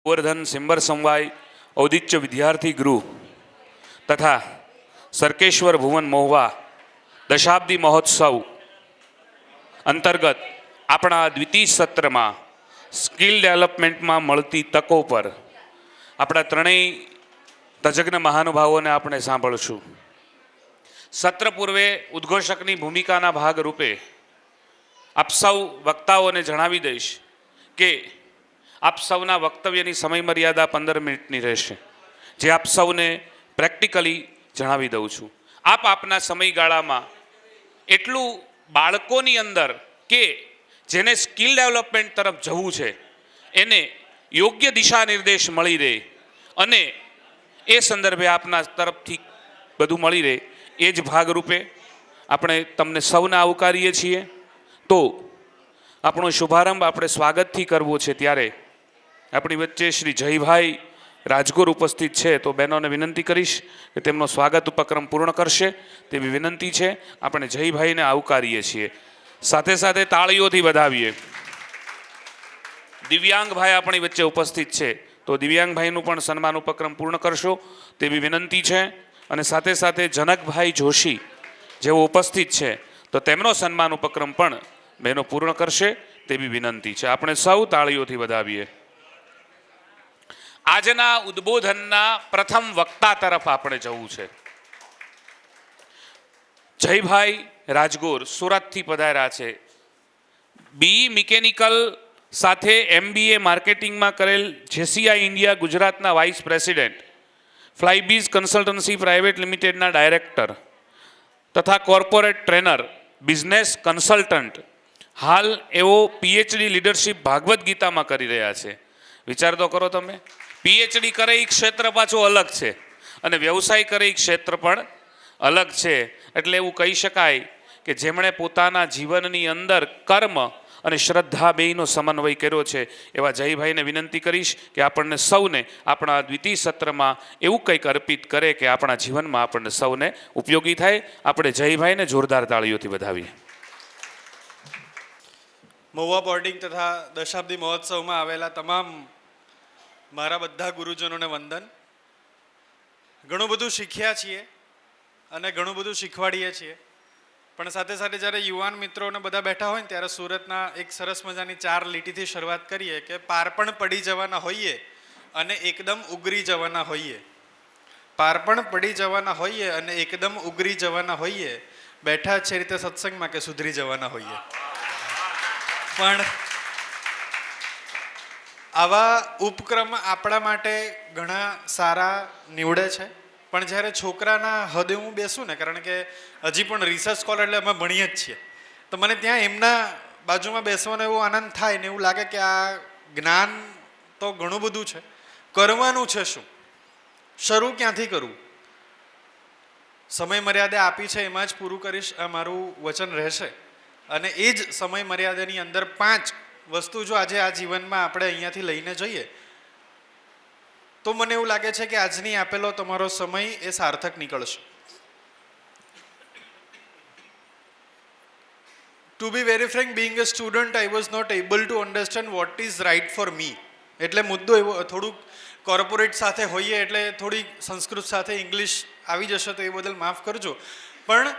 ગોવર્ધન સિમ્બર સમવાય ઔદિત્ય વિદ્યાર્થી ગૃહ તથા સરકેશ્વર ભુવન મહોવા દશાબ્દી મહોત્સવ અંતર્ગત આપણા દ્વિતીય સત્રમાં સ્કિલ ડેવલપમેન્ટમાં મળતી તકો પર આપણા ત્રણેય તજજ્ઞ મહાનુભાવોને આપણે સાંભળશું. સત્ર પૂર્વે ઉદ્ઘોષકની ભૂમિકાના ભાગરૂપે આપ સૌ વક્તાઓને જણાવી દઈશ કે આપ સૌના વક્તવ્યની સમય મર્યાદા 15 મિનિટની રહેશે, જે આપ સૌને પ્રેક્ટિકલી જણાવી દઉં છું. આપના સમયગાળામાં એટલું બાળકોની અંદર કે જેને સ્કિલ ડેવલપમેન્ટ તરફ જવું છે એને યોગ્ય દિશા નિર્દેશ મળી રહે અને એ સંદર્ભે આપના તરફથી બધું મળી રહે એ જ ભાગરૂપે આપણે તમને સૌને આવકારીએ છીએ. તો આપણો શુભારંભ આપણે સ્વાગતથી કરવો છે, ત્યારે આપણી વચ્ચે શ્રી જયભાઈ રાજગોર ઉપસ્થિત છે, તો બહેનોને વિનંતી કરીશ કે તેમનો સ્વાગત ઉપક્રમ પૂર્ણ કરશે તેવી વિનંતી છે. આપણે જયભાઈને આવકારીએ છીએ, સાથે સાથે તાળીઓથી વધાવીએ. દિવ્યાંગભાઈ આપણી વચ્ચે ઉપસ્થિત છે, તો દિવ્યાંગભાઈનું પણ સન્માન ઉપક્રમ પૂર્ણ કરશો તેવી વિનંતી છે. અને સાથે સાથે જનકભાઈ જોશી જેઓ ઉપસ્થિત છે, તો તેમનો સન્માન ઉપક્રમ પણ બહેનો પૂર્ણ કરશે તેવી વિનંતી છે. આપણે સૌ તાળીઓથી વધાવીએ. આજના ઉદ્બોધનના પ્રથમ વક્તા તરફ આપણે જવું છે. જયભાઈ રાજગોર સુરતથી પધાર્યા છે. BE મિકેનિકલ સાથે MBA માર્કેટિંગમાં કરેલ જેસીઆઈ ઇન્ડિયા ગુજરાતના વાઇસ પ્રેસિડેન્ટ, ફ્લાયબીઝ કન્સલ્ટન્સી પ્રાઇવેટ લિમિટેડના ડાયરેક્ટર તથા કોર્પોરેટ ટ્રેનર, બિઝનેસ કન્સલ્ટન્ટ. હાલ એવો PhD લીડરશિપ ભાગવત ગીતામાં કરી રહ્યા છે. વિચાર તો કરો તમે, PhD કરે એ ક્ષેત્ર પાછું અલગ છે અને વ્યવસાય કરે એ ક્ષેત્ર પણ અલગ છે. એટલે એવું કહી શકાય કે જેમણે પોતાના જીવનની અંદર કર્મ અને શ્રદ્ધા બેયનો સમન્વય કર્યો છે એવા જયભાઈને વિનંતી કરીશ કે આપણને સૌને આપણા દ્વિતીય સત્રમાં એવું કંઈક અર્પિત કરે કે આપણા જીવનમાં આપણને સૌને ઉપયોગી થાય. આપણે જયભાઈને જોરદાર તાળીઓથી વધાવીએ. મહુવા બોર્ડિંગ તથા દશાબ્દી મહોત્સવમાં આવેલા તમામ મારા બધા ગુરુજનોને વંદન. ઘણું બધું શીખ્યા છીએ અને ઘણું બધું શીખવાડીએ છીએ, પણ સાથે સાથે જ્યારે યુવાન મિત્રોને બધા બેઠા હોય ને ત્યારે સુરતના એક સરસ મજાની 4 લીટીથી શરૂઆત કરીએ કે પારપણ પડી જવાના હોઈએ અને એકદમ ઉગરી જવાના હોઈએ. પારપણ પડી જવાના હોઈએ અને એકદમ ઉગરી જવાના હોઈએ, બેઠા છે રીતે સત્સંગમાં કે સુધરી જવાના હોઈએ. પણ આવા ઉપક્રમ આપણા માટે ઘણા સારા નીવડે છે, પણ જ્યારે છોકરાના હદે હું બેસું ને, કારણ કે હજી પણ રિસર્ચ સ્કોલર એટલે અમે ભણીએ જ છીએ, તો મને ત્યાં એમના બાજુમાં બેસવાનો એવો આનંદ થાય ને એવું લાગે કે આ જ્ઞાન તો ઘણું બધું છે, કરવાનું છે શું, શરૂ ક્યાંથી કરવું. સમય મર્યાદા આપી છે એમાં જ પૂરું કરીશ, આ મારું વચન રહેશે. અને એ જ સમય મર્યાદાની અંદર 5 વસ્તુ જો આજે આ જીવનમાં આપણે અહીંયાથી લઈને જઈએ તો મને એવું લાગે છે કે આજની આપેલો તમારો સમય એ સાર્થક નીકળશે. To be very frank, being a student I was not able to understand what is right for me. એટલે મુદ્દો એવો, થોડુંક કોર્પોરેટ સાથે હોઈએ એટલે થોડી સંસ્કૃત સાથે ઇંગ્લિશ આવી જશે તો એ બદલ માફ કરજો, પણ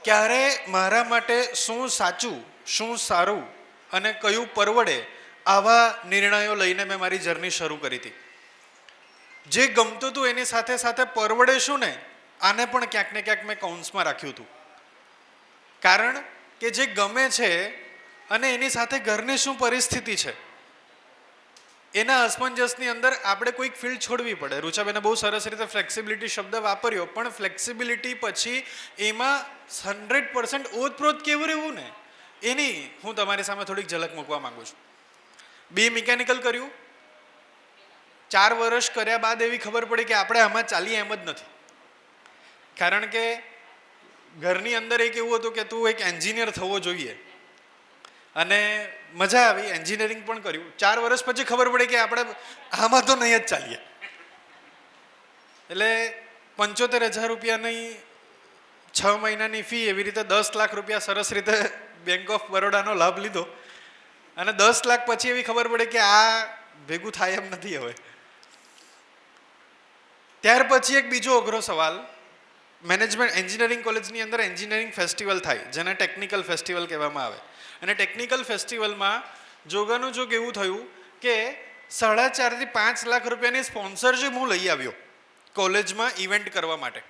ક્યારે મારા માટે શું સાચું, શું સારું અને કયું પરવડે, આવા નિર્ણયો લઈને મેં મારી જર્ની શરૂ કરી હતી. જે ગમતું હતું એની સાથે સાથે પરવડે શું ને, આને પણ ક્યાંક ને ક્યાંક મેં કૌંસમાં રાખ્યું હતું. કારણ કે જે ગમે છે અને એની સાથે ઘરની શું પરિસ્થિતિ છે, એના અસમંજસની અંદર આપણે કોઈક ફિલ્ડ છોડવી પડે. રૂચાબેને બહુ સરસ રીતે ફ્લેક્સિબિલિટી શબ્દ વાપર્યો, પણ ફ્લેક્સિબિલિટી પછી એમાં 100% ઓતપ્રોત કેવું રહેવું ને, એની હું તમારી સામે થોડીક ઝલક મૂકવા માંગુ છું. BE મિકેનિકલ કર્યું, 4 વર્ષ કર્યા બાદ એવી ખબર પડી કે આપણે આમાં ચાલીએ એમ જ નથી. કારણ કે ઘરની અંદર એક એવું હતું કે તું એક એન્જિનિયર થવો જોઈએ, અને મજા આવી, એન્જિનિયરિંગ પણ કર્યું. 4 વર્ષ પછી ખબર પડી કે આપણે આમાં તો નહીં જ ચાલીએ. એટલે 75,000 રૂપિયાની 6 મહિનાની ફી, એવી રીતે 10 લાખ રૂપિયા સરસ રીતે બેંક ઓફ બરોડાનો લાભ લીધો, અને 10 લાખ પછી એવી ખબર પડી કે આ ભેગું થાય એમ નથી હવે. ત્યાર પછી એક બીજો અઘરો સવાલ, મેનેજમેન્ટ એન્જિનિયરિંગ કોલેજની અંદર એન્જિનિયરિંગ ફેસ્ટિવલ થાય જેને ટેકનિકલ ફેસ્ટિવલ કહેવામાં આવે. અને ટેકનિકલ ફેસ્ટિવલમાં જોગાનું જોગ એવું થયું કે 4.5 થી 5 લાખ રૂપિયાની સ્પોન્સરશીપ હું લઈ આવ્યો કોલેજમાં ઇવેન્ટ કરવા માટે.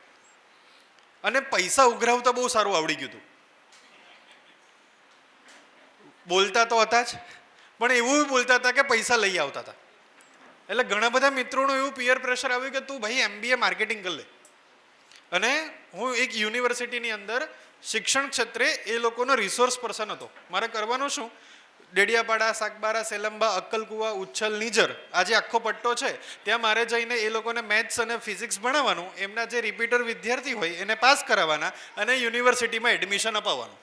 અને પૈસા ઉઘરાવતા બહુ સારું આવડી ગયું હતું. બોલતા તો હતા જ, પણ એવું બોલતા હતા કે પૈસા લઈ આવતા હતા. એટલે ઘણા બધા મિત્રોનું એવું પિયર પ્રેશર આવ્યું કે તું ભાઈ MBA માર્કેટિંગ કરી લે. અને હું એક યુનિવર્સિટીની અંદર શિક્ષણ ક્ષેત્રે એ લોકોનો રિસોર્સ પર્સન હતો. મારે કરવાનું શું, ડેડિયાપાડા, સાગબારા, સેલંબા, અક્કલકુવા, ઉચ્છલ, નીજર આ જે આખો પટ્ટો છે ત્યાં મારે જઈને એ લોકોને મેથ્સ અને ફિઝિક્સ ભણાવવાનું, એમના જે રિપીટર વિદ્યાર્થી હોય એને પાસ કરાવવાના અને યુનિવર્સિટીમાં એડમિશન અપાવવાનું.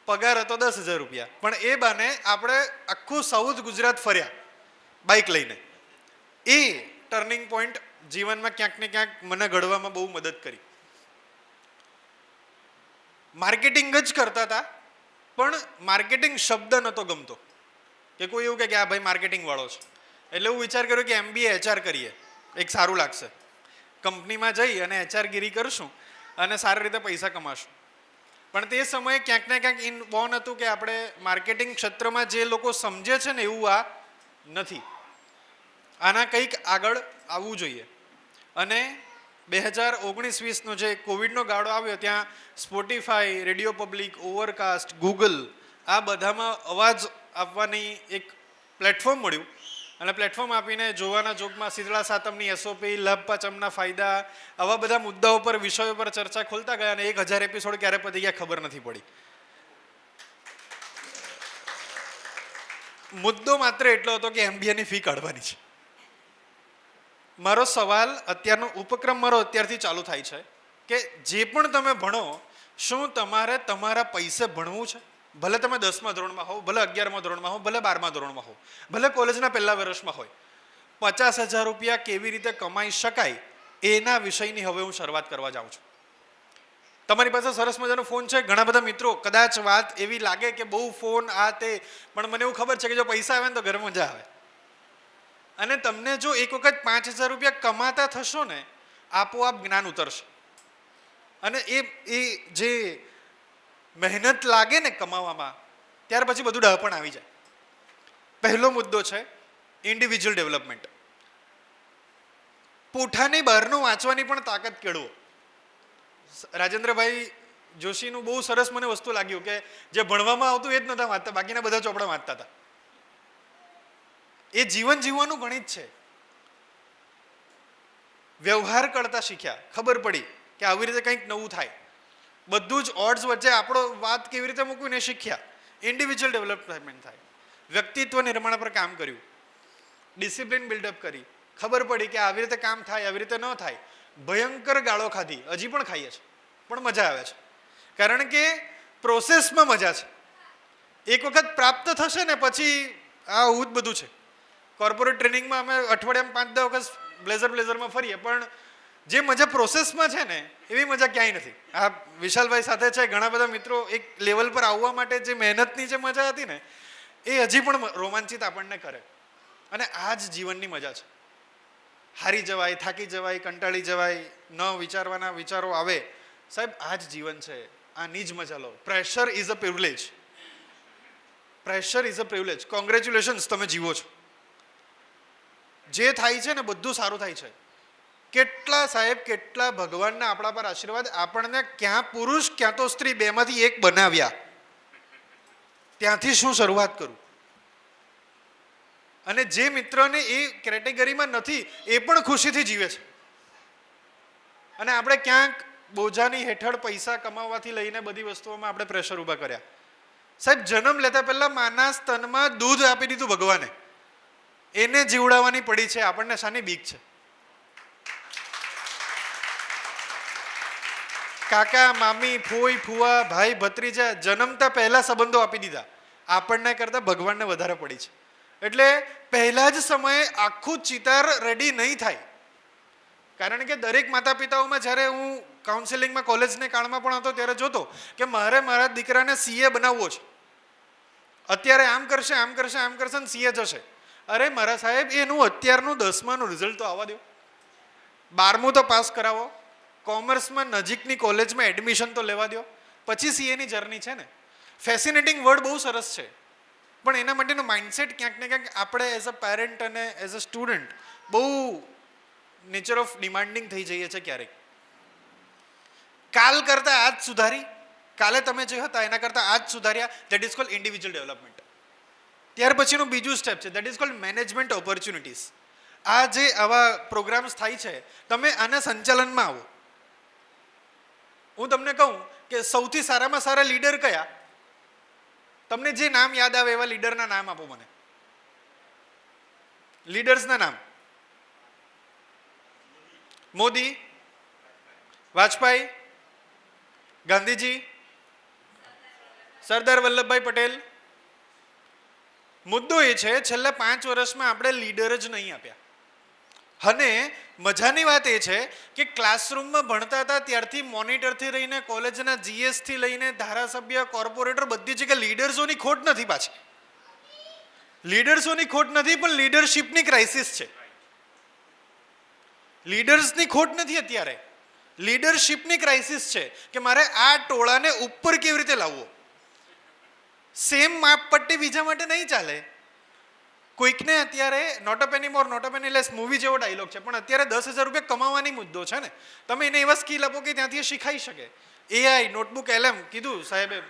પગાર હતો 10,000 રૂપિયા. પણ એ બાને આપણે આખું સાઉથ ગુજરાત ફર્યા બાઇક લઈને. એ ટર્નિંગ પોઈન્ટ જીવનમાં ક્યાંક ને ક્યાંક મને ઘડવામાં બહુ મદદ કરી. માર્કેટિંગ જ કરતા હતા, પણ માર્કેટિંગ શબ્દ નહોતો ગમતો. કે કોઈ એવું કે આ ભાઈ માર્કેટિંગ વાળો છે. એટલે હું વિચાર કર્યો કે MBA HR કરીએ, એક સારું લાગશે. કંપનીમાં જઈ અને HR ગીરી કરશું અને સારી રીતે પૈસા કમાશું. પણ તે સમયે ક્યાંક ને ક્યાંક ઇનબોર્ન હતું કે આપણે માર્કેટિંગ ક્ષેત્રમાં જે લોકો સમજે છે ને એવું આ નથી. આના કંઈક આગળ આવવું જોઈએ. અને 2019-20નો જે કોવિડનો ગાળો આવ્યો ત્યાં સ્પોટીફાઈ, રેડિયો પબ્લિક, ઓવરકાસ્ટ, ગૂગલ આ બધામાં અવાજ આપવાની એક પ્લેટફોર્મ મળ્યું. અને પ્લેટફોર્મ આપીને જોવાના જોગમાં શીતળા સાતમની SOP, લાભ પાંચમના ફાયદા, આવા બધા મુદ્દાઓ પર, વિષયો પર ચર્ચા ખોલતા ગયા અને 1000 એપિસોડ ક્યારે પતી ગયા ખબર નથી પડી. મુદ્દો માત્ર એટલો હતો કે MBA ની ફી કાઢવાની છે. મારો સવાલ, અત્યારનો ઉપક્રમ મારો અત્યારથી ચાલુ થાય છે કે જે પણ તમે ભણો, શું તમારે તમારા પૈસે ભણવું છે? ભલે તમે 10મા ધોરણમાં હો, ભલે 11મા ધોરણમાં હો, ભલે 12મા ધોરણમાં હો, ભલે કોલેજના પહેલા વર્ષમાં હોય. 50,000 રૂપિયા કેવી રીતે કમાઈ શકાય એના વિષયની હવે હું શરૂઆત કરવા જાઉં છું. તમારી પાસે સરસ મજાનો ફોન છે. ઘણા બધા મિત્રો કદાચ વાત એવી લાગે કે બહુ ફોન આ તે, પણ મને એવું ખબર છે કે જો પૈસા આવે ને તો ઘરે મજા આવે. અને તમને જો એક વખત 5,000 રૂપિયા કમાતા થશો ને, આપોઆપ જ્ઞાન ઉતરશે. અને એ જે મહેનત લાગે ને કમાવામાં, ત્યાર પછી બધું ડહાપણ આવી જાય. પહેલો મુદ્દો છે ઇન્ડિવિજ્યુઅલ ડેવલપમેન્ટ. પૂઠાની બહારનું વાંચવાની પણ તાકાત કેળવો. રાજેન્દ્રભાઈ જોશીનું બહુ સરસ મને વસ્તુ લાગ્યું કે જે ભણવામાં આવતું એ જ નતા વાંચતા, બાકીના બધા ચોપડા વાંચતા હતા. એ જીવન જીવવાનું ગણિત છે. વ્યવહાર કરતા શીખ્યા, ખબર પડી કે આવી રીતે કંઈક નવું થાય. બધું જ ઓડ્સ વચ્ચે આપણો વાત કેવી રીતે મૂકવીને શીખ્યા. ઇન્ડિવિજ્યુઅલ ડેવલપમેન્ટ થાય. વ્યક્તિત્વ નિર્માણ પર કામ કર્યું, ડિસિપ્લિન બિલ્ડઅપ કરી. ખબર પડી કે આવી રીતે કામ થાય, આવી રીતે ન થાય. ભયંકર ગાળો ખાધી, હજી પણ ખાઈએ છે, પણ મજા આવે છે. કારણ કે પ્રોસેસમાં મજા છે. એક વખત પ્રાપ્ત થશે ને પછી આ આવું જ બધું છે. કોર્પોરેટ ટ્રેનિંગમાં અમે અઠવાડિયામાં 5-10 વખત બ્લેઝરમાં ફરીએ, પણ જે મજા પ્રોસેસમાં છે ને એવી મજા ક્યાંય નથી. આ વિશાલભાઈ સાથે છે, ઘણા બધા મિત્રો એક લેવલ પર આવવા માટે જે મહેનતની જે મજા હતી ને એ હજી પણ રોમાંચિત આપણને કરે. અને આ જ જીવનની મજા છે. હારી જવાય, થાકી જવાય, કંટાળી જવાય, ન વિચારવાના વિચારો આવે, સાહેબ આ જ જીવન છે. આની જ મજા લો. Pressure is a privilege. Pressure is a privilege. Congratulations, તમે જીવો છો. જે થાય છે ને બધું સારું થાય છે. કેટલા સાહેબ, કેટલા ભગવાનના આપણા પર આશીર્વાદ. આપણને ક્યાં પુરુષ ક્યાં તો સ્ત્રી, બેમાંથી એક બનાવ્યા. ત્યાંથી શું શરૂઆત કરું? અને જે મિત્રને એ કેટેગરીમાં નથી એ પણ ખુશીથી જીવે છે. અને આપણે ક્યાંક બોજાની હેઠળ પૈસા કમાવાથી લઈને બધી વસ્તુઓમાં આપણે પ્રેશર ઊભા કર્યા. સાહેબ જન્મ લેતા પહેલા માના સ્તનમાં દૂધ આપી દીધું ભગવાને, એને જીવડાવવાની પડી છે. આપણને શાની બીક છે? કાકા, મામી, ફોઈ, ફુવા, ભાઈ, ભત્રીજા જન્મતા પહેલા સંબંધો આપી દીધા. આપણને કરતા ભગવાનને વધારે પડી છે. એટલે પહેલા જ સમયે આખું ચિતાર રેડી નહીં થાય. કારણ કે દરેક માતા પિતાઓમાં, જ્યારે હું કાઉન્સેલિંગમાં કોલેજને કાળમાં પણ હતો ત્યારે જોતો કે મારે મારા દીકરાને CA બનાવવો છે. અત્યારે આમ કરશે, આમ કરશે, આમ કરશે ને CA જશે. અરે મારા સાહેબ એનું અત્યારનું 10માનું રિઝલ્ટ તો આવવા દો, 12મું તો પાસ કરાવો, કોમર્સમાં નજીકની કોલેજમાં એડમિશન તો લેવા દો, પછી સીએની જર્ની છે ને. ફેસિનેટિંગ વર્ડ બહુ સરસ છે, પણ એના માટેનો માઇન્ડસેટ ક્યાંક ને ક્યાંક આપણે એઝ અ પેરેન્ટ અને એઝ અ સ્ટુડન્ટ બહુ નેચર ઓફ ડિમાન્ડિંગ થઈ જઈએ છે ક્યારેક. કાલ કરતાં આજ સુધારી, કાલે તમે જે હતા એના કરતાં આજ સુધાર્યા, that is called individual development. ત્યાર પછીનું બીજું સ્ટેપ છે, that is called management opportunities. આ જે આવા પ્રોગ્રામ્સ થાય છે, તમે આના સંચાલનમાં આવો. હું તમને કહું કે સૌથી સારામાં સારા લીડર કયા, તમને જે નામ યાદ આવે એવા લીડરના નામ આપો મને, લીડર્સના નામ. મોદી, વાજપેયી, ગાંધીજી, સરદાર વલ્લભભાઈ પટેલ. મુદ્દો એ છે છેલ્લા 5 વર્ષમાં આપણે લીડર જ નહીં આપ્યા. અને મજાની વાત એ છે કે ક્લાસરૂમમાં ભણતા હતા ત્યારથી મોનિટરથી લઈને કોલેજના જીએસથી લઈને ધારાસભ્ય, કોર્પોરેટર, બધી જગ્યાએ લીડર્સોની ખોટ નથી. પાછી લીડર્સોની ખોટ નથી, પણ લીડરશિપની ક્રાઇસિસ છે. લીડર્સની ખોટ નથી અત્યારે, લીડરશિપની ક્રાઇસિસ છે કે મારે આ ટોળાને ઉપર કેવી રીતે લાવવો. સેમ માપપટ્ટી બીજા માટે નહીં ચાલે. કોઈકને અત્યારે not a penny more not a penny less movie જેવો ડાયલોગ છે, પણ અત્યારે 10,000 રૂપિયા કમાવાની મુદ્દો છે ને. તમે એને એવા સ્કિલ આપો કે ત્યાંથી એ શીખાઈ શકે. એઆઈ, નોટબુક એલએમ કીધું સાહેબે,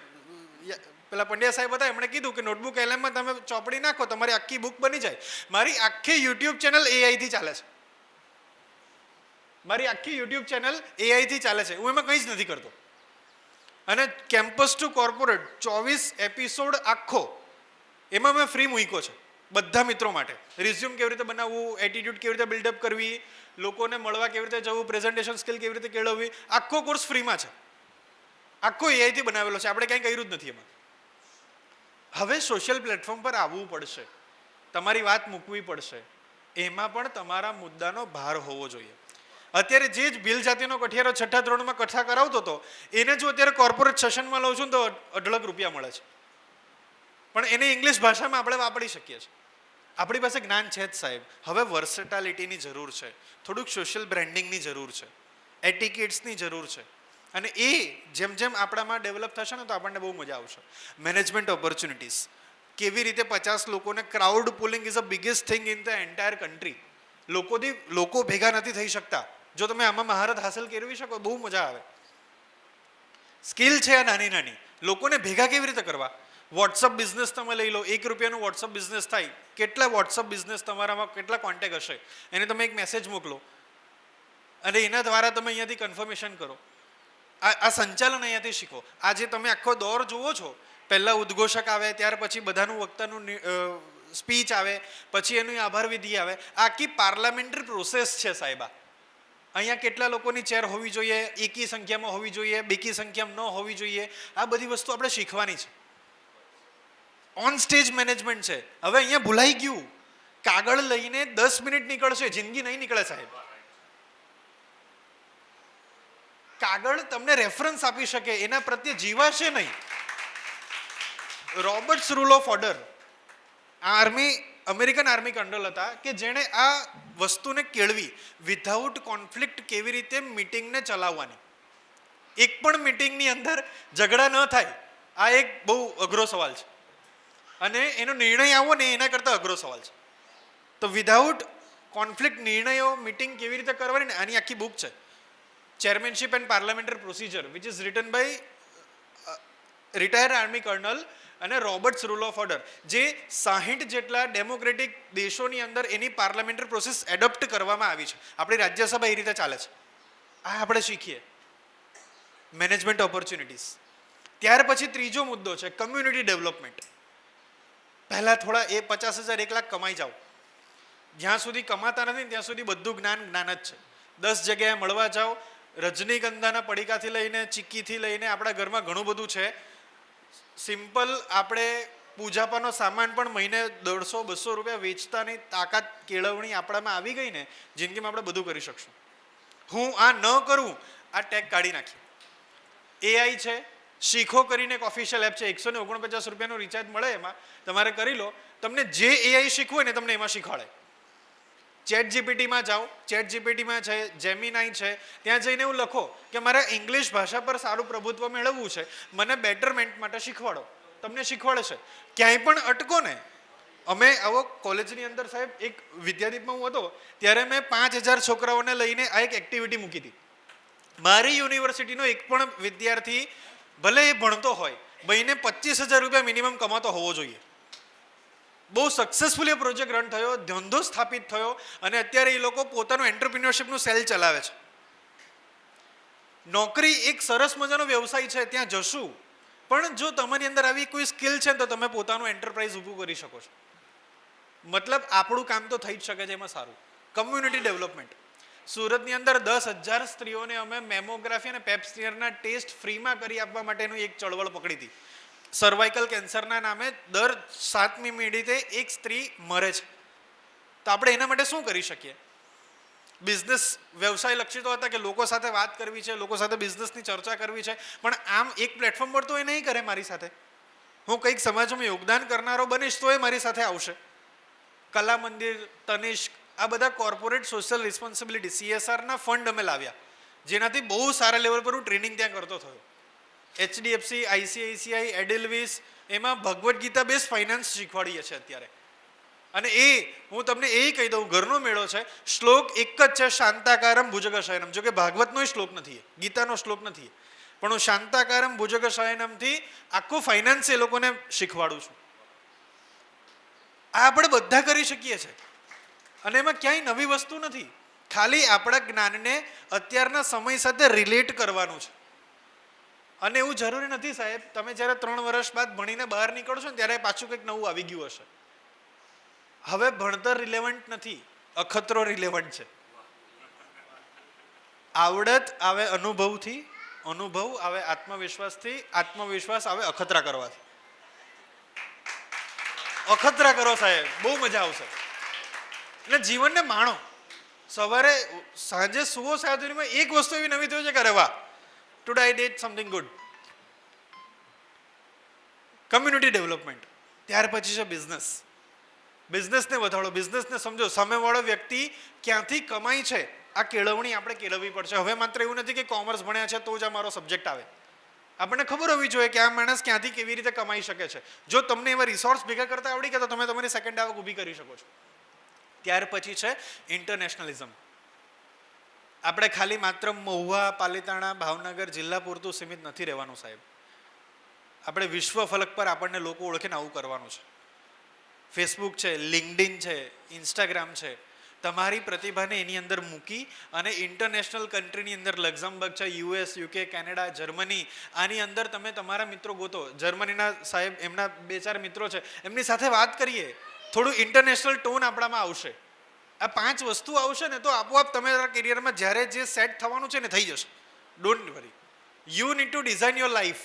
પેલા પંડ્યા સાહેબ હતા, એમણે કીધું કે નોટબુક એલએમમાં તમે ચોપડી નાખો, તમારી આખી બુક બની જાય. મારી આખી યુટ્યુબ ચેનલ એઆઈથી ચાલે છે. મારી આખી યુટ્યુબ ચેનલ એઆઈથી ચાલે છે, હું એમાં કંઈ જ નથી કરતો. અને કેમ્પસ ટુ કોર્પોરેટ 24 એપિસોડ આખો એમાં મેં ફ્રી મૂક્યો છે બધા મિત્રો માટે. રિઝ્યુમ કેવી રીતે બનાવવું, એટીટ્યુડ કેવી રીતે બિલ્ડઅપ કરવી, લોકોને મળવા કેવી રીતે જવું, પ્રેઝન્ટેશન સ્કિલ કેવી રીતે કેળવવી, આખો કોર્સ ફ્રીમાં છે. આખો એઆઈથી બનાવેલો છે, આપણે કંઈ કર્યું જ નથી એમાં. હવે સોશિયલ પ્લેટફોર્મ પર આવવું પડશે, તમારી વાત મૂકવી પડશે, એમાં પણ તમારા મુદ્દાનો ભાર હોવો જોઈએ. અત્યારે જે જ ભીલ જાતિનો કઠિયારો 6ઠા ધોરણમાં કથા કરાવતો હતો, એને જો અત્યારે કોર્પોરેટ સેશનમાં લઉં છું તો 18 રૂપિયા મળે છે. પણ એને ઇંગ્લિશ ભાષામાં આપણે વાપરી શકીએ છીએ. આપણી પાસે જ્ઞાન છે જ સાહેબ. હવે વર્સેટાલિટીની જરૂર છે, થોડુંક સોશિયલ બ્રાન્ડિંગની જરૂર છે, એટિકેટ્સની જરૂર છે. અને એ જેમ જેમ આપણામાં ડેવલપ થશે ને તો આપણને બહુ મજા આવશે. મેનેજમેન્ટ ઓપોર્ચ્યુનિટીઝ, કેવી રીતે 50 લોકોને, crowd pulling is a biggest thing in the entire country. લોકો ભેગા નથી થઈ શકતા. જો તમે આમાં મહારત હાંસલ કરવી શકો બહુ મજા આવે. સ્કિલ છે આ નાની નાની, લોકોને ભેગા કેવી રીતે કરવા. વોટ્સઅપ બિઝનેસ તમે લઈ લો, 1 રૂપિયાનું વોટ્સઅપ બિઝનેસ થાય. કેટલા વોટ્સઅપ બિઝનેસ તમારામાં કેટલા કોન્ટેક્ટ હશે, એને તમે એક મેસેજ મોકલો અને એના દ્વારા તમે અહીંયાથી કન્ફર્મેશન કરો. આ સંચાલન અહીંયાથી શીખો. આજે તમે આખો દોર જુઓ છો, પહેલાં ઉદ્ઘોષક આવે, ત્યાર પછી બધાનું વક્તાનું સ્પીચ આવે, પછી એનું આભાર વિધિ આવે. આખી પાર્લામેન્ટરી પ્રોસેસ છે સાહેબા. અહીંયા કેટલા લોકોની ચેર હોવી જોઈએ, એકી સંખ્યામાં હોવી જોઈએ, બેકી સંખ્યામાં ન હોવી જોઈએ, આ બધી વસ્તુ આપણે શીખવાની છે. ઓન સ્ટેજ મેનેજમેન્ટ છે. હવે અહીંયા ભૂલાઈ ગયું, કાગળ લઈને 10 મિનિટ નીકળશે, જિંદગી નહીં નીકળે સાહેબ. કાગળ તમને રેફરન્સ આપી શકે, એના પ્રત્યે જીવાશે નહીં. Roberts rule of order, American army colonel હતા કે જેણે આ વસ્તુને કેળવી, વિધાઉટ કોન્ફ્લિક્ટ કેવી રીતે મીટિંગને ચલાવવાની. એક પણ મીટિંગની અંદર ઝઘડા ન થાય, આ એક બહુ અઘરો સવાલ છે. અને એનો નિર્ણય આવો ને એના કરતાં અઘરો સવાલ છે. તો વિધાઉટ કોન્ફ્લિક્ટ નિર્ણયો મીટિંગ કેવી રીતે કરવાની ને, આની આખી બુક છે, chairmanship and parliamentary procedure, which is written by retired army colonel અને રોબર્ટ્સ રૂલ ઓફ ઓર્ડર, જે 60 જેટલા ડેમોક્રેટિક દેશોની અંદર એની પાર્લામેન્ટરી પ્રોસેસ એડોપ્ટ કરવામાં આવી છે. આપણી રાજ્યસભા એ રીતે ચાલે છે. આ આપણે શીખીએ. Management opportunities. ત્યાર પછી ત્રીજો મુદ્દો છે કમ્યુનિટી ડેવલપમેન્ટ. પહેલાં થોડા 50,000 1 લાખ કમાઈ જાઓ. જ્યાં સુધી કમાતા નથી ત્યાં સુધી બધું જ્ઞાન જ છે. 10 જગ્યાએ મળવા જાઓ, રજનીગંધાના પડીકાથી લઈને ચીક્કીથી લઈને આપણા ઘરમાં ઘણું બધું છે. સિમ્પલ આપણે પૂજાપાનો સામાન પણ મહિને 150-200 રૂપિયા વેચતાની તાકાત કેળવણી આપણામાં આવી ગઈ ને, જિંદગીમાં આપણે બધું કરી શકશું. હું આ ન કરું, આ ટેગ કાઢી નાખીએ. એઆઈ છે, શીખો કરીને એક ઓફિશિયલ એપ છે, 149 રૂપિયાનું રિચાર્જ મળે, એમાં તમારે કરી લો. તમને જે એઆઈ શીખવું હોય ને તમને એમાં શીખવાડે. ચેટ જીપીટીમાં જાઓ, ચેટ જીપીટીમાં છે, જેમિનાઈ છે, ત્યાં જઈને એવું લખો કે મારે ઇંગ્લિશ ભાષા પર સારું પ્રભુત્વ મેળવવું છે, મને બેટરમેન્ટ માટે શીખવાડો, તમને શીખવાડે છે. ક્યાંય પણ અટકો ને. અમે આવો કોલેજની અંદર સાહેબ એક વિદ્યાદીપમાં હું હતો ત્યારે મેં 5000 છોકરાઓને લઈને આ એક એક્ટિવિટી મૂકી હતી. મારી યુનિવર્સિટીનો એક પણ વિદ્યાર્થી ભલે એ ભણતો હોય ભાઈને 25,000 રૂપિયા મિનિમમ કમાતો હોવો જોઈએ. બહુ સક્સેસફુલી પ્રોજેક્ટ રન થયો, ધંધો સ્થાપિત થયો અને અત્યારે એ લોકો પોતાનું એન્ટરપ્રિન્યોરશિપનું સેલ ચલાવે છે. નોકરી એક સરસ મજાનો વ્યવસાય છે, ત્યાં જશું, પણ જો તમારી અંદર આવી કોઈ સ્કિલ છે તો તમે પોતાનું એન્ટરપ્રાઇઝ ઊભું કરી શકો છો. મતલબ આપણું કામ તો થઈ જ શકે છે એમાં સારું. Community development. સુરતની અંદર 10,000 સ્ત્રીઓને અમે મેમોગ્રાફી અને પેપ સ્મિયરના ટેસ્ટ ફ્રીમાં કરી આપવા માટેનું એક ચળવળ પકડી હતી. સર્વાઇકલ કેન્સરના નામે દર 7મી મિનિટે એક સ્ત્રી મરે છે. તો આપણે એના માટે શું કરી શકીએ? બિઝનેસ વ્યવસાય લક્ષી તો હતા કે લોકો સાથે વાત કરવી છે, લોકો સાથે બિઝનેસની ચર્ચા કરવી છે, પણ આમ એક પ્લેટફોર્મ પર તો એ નહીં કરે મારી સાથે. હું કંઈક સમાજમાં યોગદાન કરનારો બનીશ તો એ મારી સાથે આવશે. કલા મંદિર, તનિષ્ક, આ બધા કોર્પોરેટ સોશિયલ રિસ્પોન્સિબિલિટી CSRના ફંડ અમે લાવ્યા, જેનાથી બહુ સારા લેવલ પર હું ટ્રેનિંગ ત્યાં કરતો થયો. HDFC, ICICI, એડિલવીસ, એમાં ભગવદ્ ગીતા બેઝ ફાઇનાન્સ શીખવાડીએ છીએ અત્યારે. અને એ હું તમને એ કહી દઉં, ઘરનો મેળો છે, શ્લોક એક જ છે, શાંતાકારમ ભુજગશયનમ. જો કે ભાગવતનો શ્લોક નથી, ગીતાનો શ્લોક નથી, પણ હું શાંતાકારમ ભુજગશયનમથી આખું ફાઇનાન્સ એ લોકોને શીખવાડું છું. આ આપણે બધા કરી શકીએ છીએ અને એમાં ક્યાંય નવી વસ્તુ નથી. ખાલી આપણા જ્ઞાનને અત્યારના સમય સાથે રિલેટ કરવાનું છે. અને એવું જરૂરી નથી સાહેબ તમે જ્યારે 3 વર્ષ બાદ ભણીને બહાર નીકળશો ને ત્યારે પાછું કંઈક નવું આવી ગયું હશે. હવે ભણતર રિલેવન્ટ નથી, અખતરો રિલેવન્ટ છે. આવડત આવે અનુભવથી, અનુભવ આવે આત્મવિશ્વાસથી, આત્મવિશ્વાસ આવે અખતરા કરવાથી. અખતરા કરો સાહેબ, બહુ મજા આવશે. એટલે જીવનને માણો. સવારે સાંજે સુવો સાધુરીમાં એક વસ્તુ એવી નવી થયું છે કે અરે વાહ, today I did something good. Community development. ત્યાર પછી છે બિઝનેસ. બિઝનેસને વધારો, બિઝનેસને સમજો. સામેવાળો વ્યક્તિ ક્યાંથી કમાય છે આ કેળવણી આપણે કેળવવી પડશે. હવે માત્ર એવું નથી કે કોમર્સ ભણ્યા છે તો જ આ મારો સબ્જેક્ટ આવે. આપણને ખબર હોવી જોઈએ કે આ માણસ ક્યાંથી કેવી રીતે કમાઈ શકે છે. જો તમને એવા રિસોર્સ ભેગા કરતા આવડી ગયા તો તમે તમારી સેકન્ડ આવક ઊભી કરી શકો છો. ત્યાર પછી છે ઇન્ટરનેશનલિઝમ. આપણે ખાલી માત્ર મહુવા, પાલિતાણા, ભાવનગર જિલ્લા પૂરતું સીમિત નથી રહેવાનું સાહેબ. આપણે વિશ્વ ફલક પર આપણને લોકો ઓળખે ને આવું કરવાનું છે. ફેસબુક છે, લિંક્ડઇન છે, ઇન્સ્ટાગ્રામ છે, તમારી પ્રતિભાને એની અંદર મૂકી અને ઇન્ટરનેશનલ કન્ટ્રીની અંદર લક્ઝમબર્ગ છે, US, UK, કેનેડા, જર્મની, આની અંદર તમે તમારા મિત્રો ગોતો. જર્મનીના સાહેબ એમના 2-4 મિત્રો છે, એમની સાથે વાત કરીએ. થોડું ઇન્ટરનેશનલ ટોન આપણામાં આવશે. આ 5 વસ્તુ આવશે ને તો આપોઆપ તમારા કેરિયરમાં જ્યારે જે સેટ થવાનું છે ને થઈ જશે. Don't worry. You need to design your life.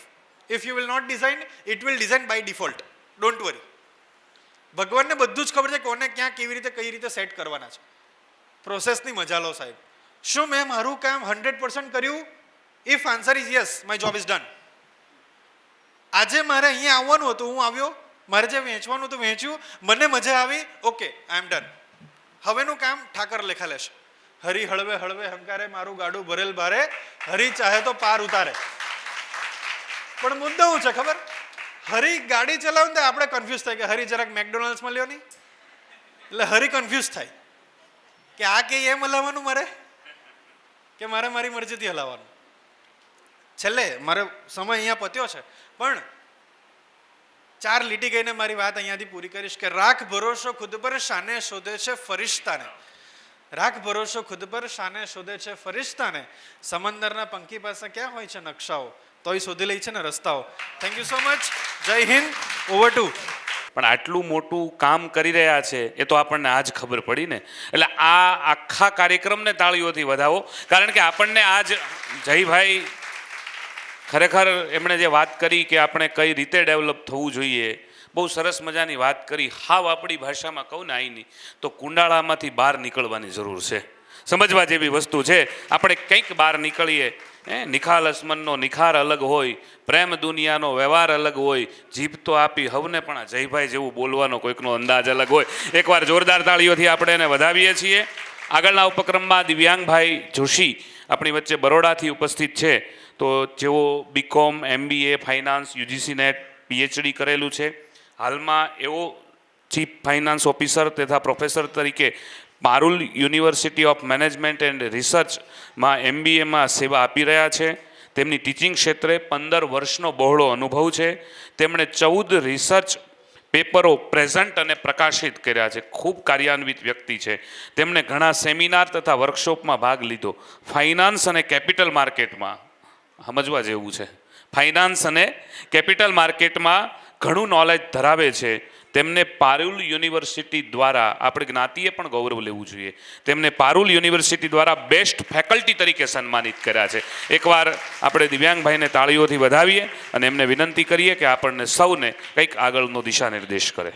If you will not design, it will design by default. Don't worry. ભગવાનને બધું જ ખબર છે કોને ક્યાં કેવી રીતે કઈ રીતે સેટ કરવાના છે. પ્રોસેસની મજા લો સાહેબ. શું મેં મારું કામ 100% કર્યું? If answer is yes, my job is done. આજે મારે અહીંયા આવવાનું હતું, હું આવ્યો. મારે જે વેચવાનું હતું વેચ્યું, મને મજા આવી, ઓકે, આઈ એમ ડન. હવેનું કામ ઠાકર લેખા લેશે. હરી હળવે હળવે હંકારે મારું ગાડું ભરેલ ભારે, હરી ચાહે તો પાર ઉતારે. પણ મુદ્દો શું છે ખબર? હરી ગાડી ચલાવે ને આપણે કન્ફ્યુઝ થાય કે હરી જરાક મેકડોનલ્ડ્સમાં લ્યો નહીં. એટલે હરી કન્ફ્યુઝ થાય કે આ કે એમ હલાવવાનું મારે કે મારે મારી મરજીથી હલાવવાનું. છેલ્લે મારે સમય અહીંયા પત્યો છે પણ 4 લીટી કહીને મારી વાત અહીંયાથી પૂરી કરીશ કે રાખ ભરોસો ખુદ પર, શાને શોધે છે ફરિશ્તાને. રાખ ભરોસો ખુદ પર, શાને શોધે છે ફરિશ્તાને. સમંદરના પંખી પાસે ક્યાં હોય છે નકશાઓ, તોય શોધી લે છે ને રસ્તાઓ. Thank you so much. જય હિન્દ. Over to. પણ આટલું મોટું કામ કરી રહ્યા છે એ તો આપણને આજ ખબર પડી ને. એટલે આ આખા કાર્યક્રમને તાળીઓથી વધાવો, કારણ કે આપણને આજ જયભાઈ ખરેખર એમણે જે વાત કરી કે આપણે કઈ રીતે ડેવલપ થવું જોઈએ, બહુ સરસ મજાની વાત કરી. હાવ આપણી ભાષામાં કહું ને આઈની તો કુંડાળામાંથી બહાર નીકળવાની જરૂર છે. સમજવા જેવી વસ્તુ છે. આપણે કંઈક બહાર નીકળીએ, નિખાલસ મનનો નિખાર અલગ હોય, પ્રેમ દુનિયાનો વ્યવહાર અલગ હોય, જીભ તો આપી હવને પણ આ જયભાઈ જેવું બોલવાનો કોઈકનો અંદાજ અલગ હોય. એકવાર જોરદાર તાળીઓથી આપણે એને વધાવીએ છીએ. આગળના ઉપક્રમમાં દિવ્યાંગભાઈ જોશી આપણી વચ્ચે બરોડાથી ઉપસ્થિત છે. તો જેઓ BCom, MBA, finance, UGC NET, PhD કરેલું છે. હાલમાં એઓ ચીફ ફાઇનાન્સ ઓફિસર તથા પ્રોફેસર તરીકે Parul University of Management and રિસર્ચમાં MBAમાં સેવા આપી રહ્યા છે. તેમની ટીચિંગ ક્ષેત્રે 15 વર્ષનો બહોળો અનુભવ છે. તેમણે 14 રિસર્ચ પેપરો પ્રેઝન્ટ અને પ્રકાશિત કર્યા છે. ખૂબ કાર્યાન્વિત વ્યક્તિ છે. તેમણે ઘણા સેમિનાર તથા વર્કશોપમાં ભાગ લીધો. ફાઇનાન્સ અને કેપિટલ માર્કેટમાં સમજવા જેવું છે. ફાઇનાન્સ અને કેપિટલ માર્કેટમાં ઘણું નોલેજ ધરાવે છે. તેમને પારુલ યુનિવર્સિટી દ્વારા, આપણે જ્ઞાતિએ પણ ગૌરવ લેવું જોઈએ, તેમને પારુલ યુનિવર્સિટી દ્વારા બેસ્ટ ફેકલ્ટી તરીકે સન્માનિત કર્યા છે. એકવાર આપણે દિવ્યાંગભાઈને તાળીઓથી વધાવીએ અને એમને વિનંતી કરીએ કે આપણને સૌને કંઈક આગળનો દિશા નિર્દેશ કરે.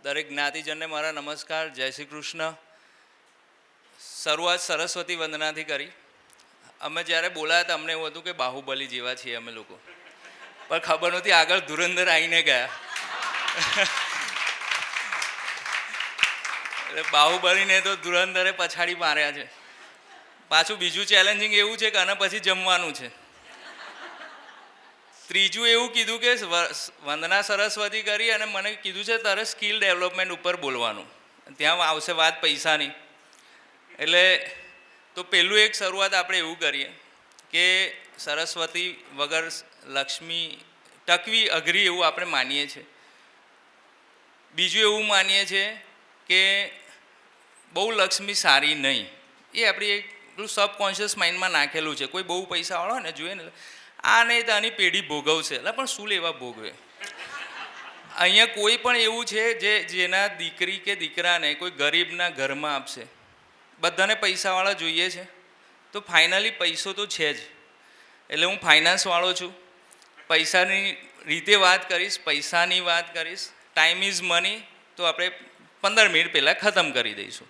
દરેક જ્ઞાતિજનને મારા નમસ્કાર. જય શ્રી કૃષ્ણ. શરૂઆત સરસ્વતી વંદનાથી કરી. અમે જ્યારે બોલાયા હતા અમને એવું હતું કે બાહુબલી જેવા છીએ અમે લોકો, પણ ખબર નહોતી આગળ ધુરંધર આવીને ગયા. એટલે બાહુબલીને તો ધુરંધરે પછાડી માર્યા છે. પાછું બીજું ચેલેન્જિંગ એવું છે કે આના પછી જમવાનું છે. ત્રીજું એવું કીધું કે વંદના સરસ્વતી કરી અને મને કીધું છે તારે સ્કિલ ડેવલપમેન્ટ ઉપર બોલવાનું, ત્યાં આવશે વાત પૈસાની. એટલે તો પહેલું એક શરૂઆત આપણે એવું કરીએ કે સરસ્વતી વગર લક્ષ્મી ટકવી અઘરી એવું આપણે માનીએ છીએ. બીજું એવું માનીએ છીએ કે બહુ લક્ષ્મી સારી નહીં. એ આપણી એક પેલું સબકોન્શિયસ માઇન્ડમાં નાખેલું છે. કોઈ બહુ પૈસાવાળો ને જોઈએ ને આ નહીં તો આની પેઢી ભોગવશે, એટલે પણ શું લેવા ભોગવે. અહીંયા કોઈ પણ એવું છે જેના દીકરી કે દીકરાને કોઈ ગરીબના ઘરમાં આપશે. બધાને પૈસાવાળા જોઈએ છે. તો ફાઇનલી પૈસો તો છે જ. એટલે હું ફાઇનાન્સવાળો છું. પૈસાની રીતે વાત કરીશ, પૈસાની વાત કરીશ. ટાઈમ ઇઝ મની તો આપણે 15 મિનિટ પહેલાં ખતમ કરી દઈશું.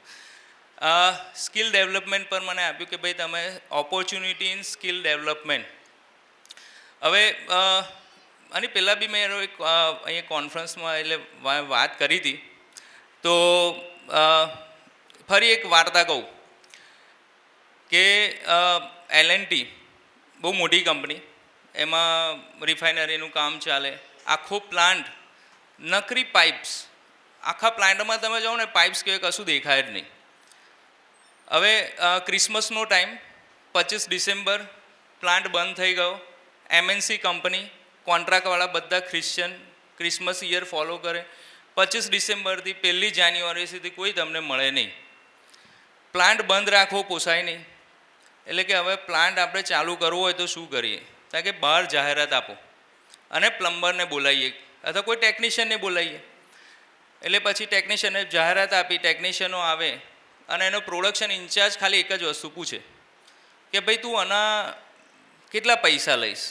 સ્કિલ ડેવલપમેન્ટ પર મને આપ્યું કે ભાઈ તમે ઓપોર્ચ્યુનિટી ઇન સ્કિલ ડેવલપમેન્ટ. હવે આની પહેલાં બી મેં એક અહીંયા કોન્ફરન્સમાં એટલે વાત કરી હતી. તો ફરી એક વાર્તા કહું કે L&T બહુ મોટી કંપની, એમાં રિફાઇનરીનું કામ ચાલે. આખો પ્લાન્ટ નકરી પાઇપ્સ, આખા પ્લાન્ટમાં તમે જાઓ ને પાઇપ્સ કે કશું દેખાય જ નહીં. હવે ક્રિસમસનો ટાઈમ, 25 ડિસેમ્બર, પ્લાન્ટ બંધ થઈ ગયો. MNC કંપની, કોન્ટ્રાક્ટવાળા બધા ક્રિશ્ચિયન, ક્રિસમસ યર ફોલો કરે. 25 ડિસેમ્બરથી 1 જાન્યુઆરી સુધી કોઈ તમને મળે નહીં. પ્લાન્ટ બંધ રાખવો પોસાય નહીં. એટલે કે હવે પ્લાન્ટ આપણે ચાલુ કરવો હોય તો શું કરીએ? કારણ કે બહાર જાહેરાત આપો અને પ્લમ્બરને બોલાવીએ અથવા કોઈ ટેકનિશિયનને બોલાવીએ. એટલે પછી ટેકનિશિયને જાહેરાત આપી, ટેકનિશિયનો આવે અને એનો પ્રોડક્શન ઇન્ચાર્જ ખાલી એક જ વસ્તુ પૂછે કે ભાઈ તું આના કેટલા પૈસા લઈશ?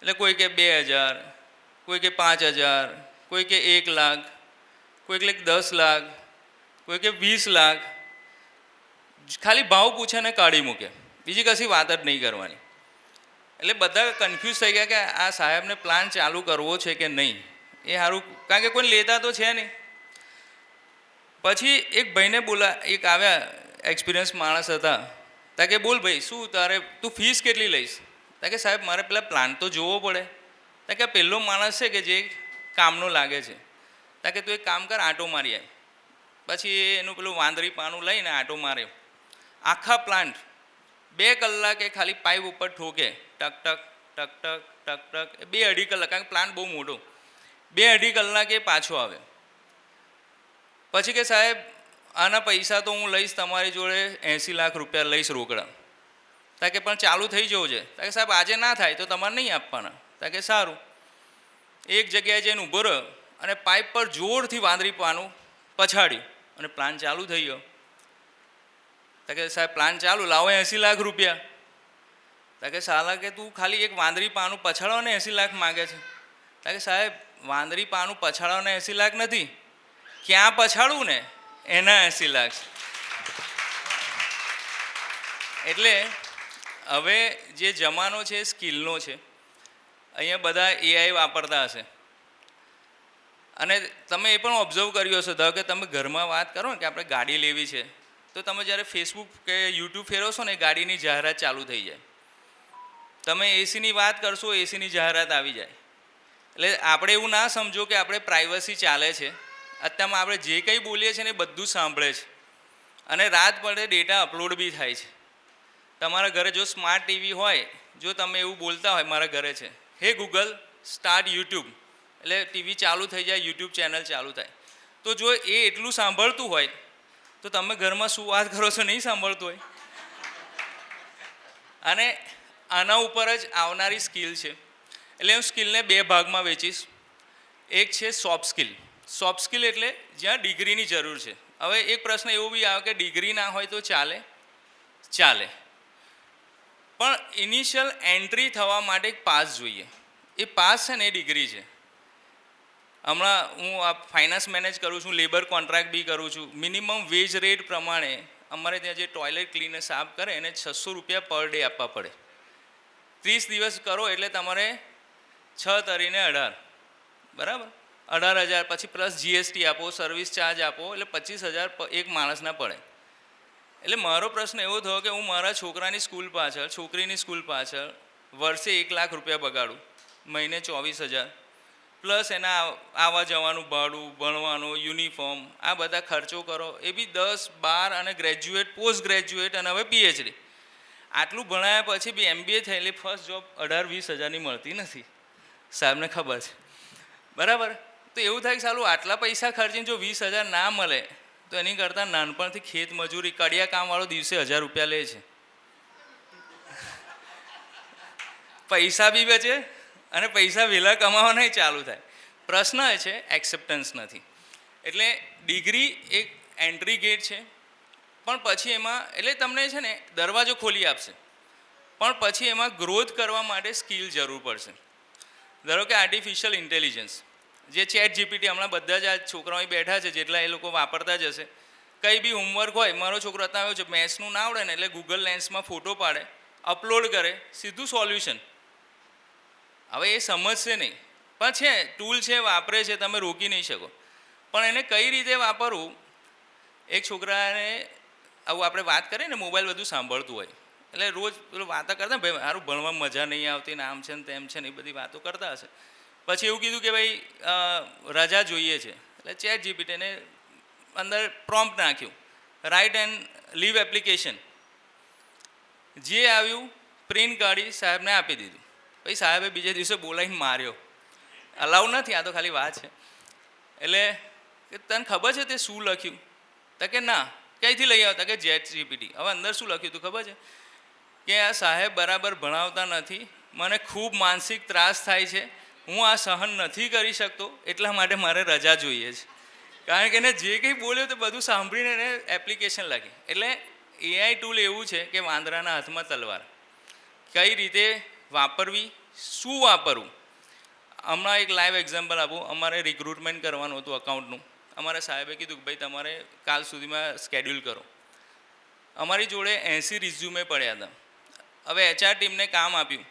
એટલે કોઈ કે 2000, કોઈ કે 5000, કોઈ કે 1 લાખ, કોઈ કે 10 લાખ, કોઈ કે 20 લાખ. ખાલી ભાવ પૂછે ને કાઢી મૂકે, બીજી કશી વાત જ નહીં કરવાની. એટલે બધા કન્ફ્યુઝ થઈ ગયા કે આ સાહેબને પ્લાન ચાલુ કરવો છે કે નહીં. એ સારું, કારણ કે કોઈ લેતા તો છે નહીં. પછી એક ભાઈને એક આવ્યા, એક્સપિરિયન્સ માણસ હતા. તા કે બોલ ભાઈ શું તારે, તું ફીસ કેટલી લઈશ? તા કે સાહેબ મારે પેલા પ્લાન તો જોવો પડે. તા કે પહેલો માણસ છે કે જે કામનો લાગે છે. તા કે તું એક કામ કર, આંટો મારી આય. પછી એનું પેલું વાંદરી પાનું લઈને આંટો માર્યો. આખા પ્લાન્ટ 2 કલાકે ખાલી પાઇપ ઉપર ઠોકે, ટક ટક ટક ટક ટક ટક. 2-2.5 કલાક, કારણ કે પ્લાન્ટ બહુ મોટો. 2-2.5 કલાકે પાછો આવે. પછી કે સાહેબ આના પૈસા તો હું લઈશ તમારી જોડે 80 લાખ રૂપિયા લઈશ રોકડા. તાકે પણ ચાલુ થઈ જવું છે. તાકે સાહેબ આજે ના થાય તો તમારે નહીં આપવાના. તાકે સારું. એક જગ્યાએ જઈને ઊભો રહ્યો અને પાઇપ પર જોરથી વાંદરી પાનું પછાડ્યું અને પ્લાન ચાલુ થઈ ગયો. તાકે સાહેબ પ્લાન ચાલુ, લાવો 80 લાખ રૂપિયા. તાકે સાલા કે તું ખાલી એક વાંદરી પાનું પછાડવાને 80 લાખ માગે છે. તાકે સાહેબ વાંદરી પાનું પછાડવાને 80 લાખ નથી, ક્યાં પછાડવું ને એના 80 લાખ. એટલે હવે જે જમાનો છે એ સ્કિલનો છે. અહીંયા બધા એઆઈ વાપરતા હશે અને તમે એ પણ ઓબ્ઝર્વ કર્યું હશે ધારો કે તમે ઘરમાં વાત કરો ને કે આપણે ગાડી લેવી છે તો તમે જ્યારે ફેસબુક કે યુટ્યુબ ફેરવશો ને ગાડીની જાહેરાત ચાલુ થઈ જાય. તમે એસીની વાત કરશો એસીની જાહેરાત આવી જાય. એટલે આપણે એવું ના સમજો કે આપણે પ્રાઇવસી ચાલે છે. અત્યારમાં આપણે જે કંઈ બોલીએ છીએ ને એ બધું સાંભળે છે અને રાત પડે ડેટા અપલોડ બી થાય છે. તમારા ઘરે જો સ્માર્ટ ટીવી હોય, જો તમે એવું બોલતા હોય મારા ઘરે છે, હે ગૂગલ સ્ટાર્ટ યુટ્યુબ, એટલે ટીવી ચાલુ થઈ જાય, યુટ્યુબ ચેનલ ચાલુ થાય. તો જો એ એટલું સાંભળતું હોય તો તમે ઘરમાં શું વાત કરો છો નહીં સાંભળતું હોય. અને આના ઉપર જ આવનારી સ્કિલ છે. એટલે હું સ્કિલને 2 ભાગમાં વેચીશ. એક છે સોફ્ટ સ્કિલ. સોફ્ટ સ્કિલ એટલે જ્યાં ડિગ્રીની જરૂર છે. હવે એક પ્રશ્ન એવો બી આવે કે ડિગ્રી ના હોય તો ચાલે, પણ ઇનિશિયલ એન્ટ્રી થવા માટે એક પાસ જોઈએ. એ પાસ છે ને એ ડિગ્રી છે. હમણાં હું આ ફાઇનાન્સ મેનેજ કરું છું, લેબર કોન્ટ્રાક્ટ બી કરું છું. મિનિમમ વેજ રેટ પ્રમાણે અમારે ત્યાં જે ટોયલેટ ક્લીનર સાફ કરે એને 600 રૂપિયા પર ડે આપવા પડે. 30 દિવસ કરો એટલે તમારે 6 તરીને 18, બરાબર, 18,000 પછી પ્લસ જીએસટી આપો, સર્વિસ ચાર્જ આપો એટલે 25,000 એક માણસના પડે. એટલે મારો પ્રશ્ન એવો થયો કે હું મારા છોકરાની સ્કૂલ પાછળ, છોકરીની સ્કૂલ પાછળ વર્ષે 1 લાખ રૂપિયા બગાડું, મહિને 24,000 પ્લસ એના આવવા જવાનું ભાડું, ભણવાનું, યુનિફોર્મ, આ બધા ખર્ચો કરો, એ બી 10, 12 અને ગ્રેજ્યુએટ, પોસ્ટ ગ્રેજ્યુએટ અને હવે પીએચડી. આટલું ભણાયા પછી બી MBA થયેલી ફર્સ્ટ જોબ 18-20,000ની મળતી નથી. સાહેબને ખબર છે, બરાબર. તો એવું થાય કે સાલું આટલા પૈસા ખર્ચીને જો 20,000 ના મળે તો એની કરતાં નાનપણથી ખેત મજૂરી, કડિયા કામવાળો દિવસે 1,000 રૂપિયા લે છે. પૈસા બી બચે અને પૈસા વહેલા કમાવાના ચાલુ થાય. પ્રશ્ન એ છે એક્સેપ્ટન્સ નથી. એટલે ડિગ્રી એક એન્ટ્રી ગેટ છે, પણ પછી એમાં એટલે તમને છે ને દરવાજો ખોલી આપશે, પણ પછી એમાં ગ્રોથ કરવા માટે સ્કિલ જરૂર પડશે. ધારો કે આર્ટિફિશિયલ ઇન્ટેલિજન્સ, જે ચેટ જીપીટી, હમણાં બધા જ આ છોકરાઓ બેઠા છે જેટલા એ લોકો વાપરતા જ હશે. કંઈ બી હોમવર્ક હોય, મારો છોકરો અત્યારે આવ્યો છે, મેથ્સનું ના આવડે ને એટલે ગૂગલ લેન્સમાં ફોટો પાડે, અપલોડ કરે, સીધું સોલ્યુશન. હવે એ સમજશે નહીં, પણ છે ટૂલ છે, વાપરે છે, તમે રોકી નહીં શકો. પણ એને કઈ રીતે વાપરવું, એક છોકરાને આવું આપણે વાત કરીએ ને, મોબાઈલ બધું સાંભળતું હોય એટલે રોજ પેલું વાતો કરતા, ભાઈ મારું ભણવામાં મજા નહીં આવતી ને આમ છે ને તેમ છે ને એ બધી વાતો કરતા હશે. પછી એવું કીધું કે ભાઈ રજા જોઈએ છે, એટલે ચેટ જીપીટીને અંદર પ્રોમ્પ્ટ નાખ્યું, રાઇટ એન્ડ લીવ એપ્લિકેશન. જે આવ્યું પ્રિન્ટ કાઢી સાહેબને આપી દીધું. પછી સાહેબે બીજે દિવસે બોલાવીને માર્યો, અલાઉ નથી, આ તો ખાલી વાત છે. એટલે તને ખબર છે તે શું લખ્યું? તો કે ના. ક્યાંથી લઈ આવતા? કે ચેટ જીપીટી. હવે અંદર શું લખ્યું હતું ખબર છે? કે આ સાહેબ બરાબર ભણાવતા નથી, મને ખૂબ માનસિક ત્રાસ થાય છે, હું આ સહન નથી કરી શકતો, એટલા માટે મારે રજા જોઈએ છે. કારણ કે એને જે કંઈ બોલ્યો તે બધું સાંભળીને એને એપ્લિકેશન લાગી. એટલે એઆઈ ટૂલ એવું છે કે વાંદરાના હાથમાં તલવાર. કઈ રીતે વાપરવી, શું વાપરવું. હમણાં એક લાઈવ એક્ઝામ્પલ આપું. અમારે રિક્રુટમેન્ટ કરવાનું હતું અકાઉન્ટનું. અમારા સાહેબે કીધું કે ભાઈ તમારે કાલ સુધીમાં સ્કેડ્યુલ કરો. અમારી જોડે 80 રિઝ્યુમે પડ્યા હતા. હવે HR ટીમને કામ આપ્યું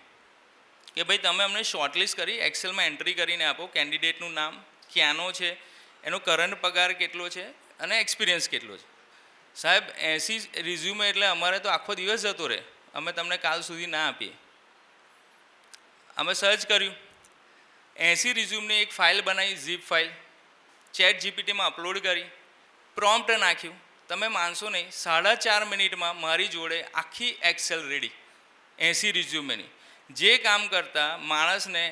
કે ભાઈ તમે અમને શોર્ટલિસ્ટ કરી એક્સેલમાં એન્ટ્રી કરીને આપો, કેન્ડિડેટનું નામ, ક્યાંનો છે, એનો કરંટ પગાર કેટલો છે અને એક્સપિરિયન્સ કેટલો છે. સાહેબ 80 રિઝ્યુમે એટલે અમારે તો આખો દિવસ જતો રહે, અમે તમને કાલ સુધી ના આપીએ. અમે સર્ચ કર્યું, 80 રિઝ્યુમની એક ફાઇલ બનાવી, ઝીપ ફાઇલ, ચેટ જીપીટીમાં અપલોડ કરી, પ્રોમ્પ્ટ નાખ્યું. તમે માનશો નહીં, 4.5 મિનિટમાં મારી જોડે આખી એક્સેલ રેડી 80 રિઝ્યુમેની. જે કામ કરતા માણસને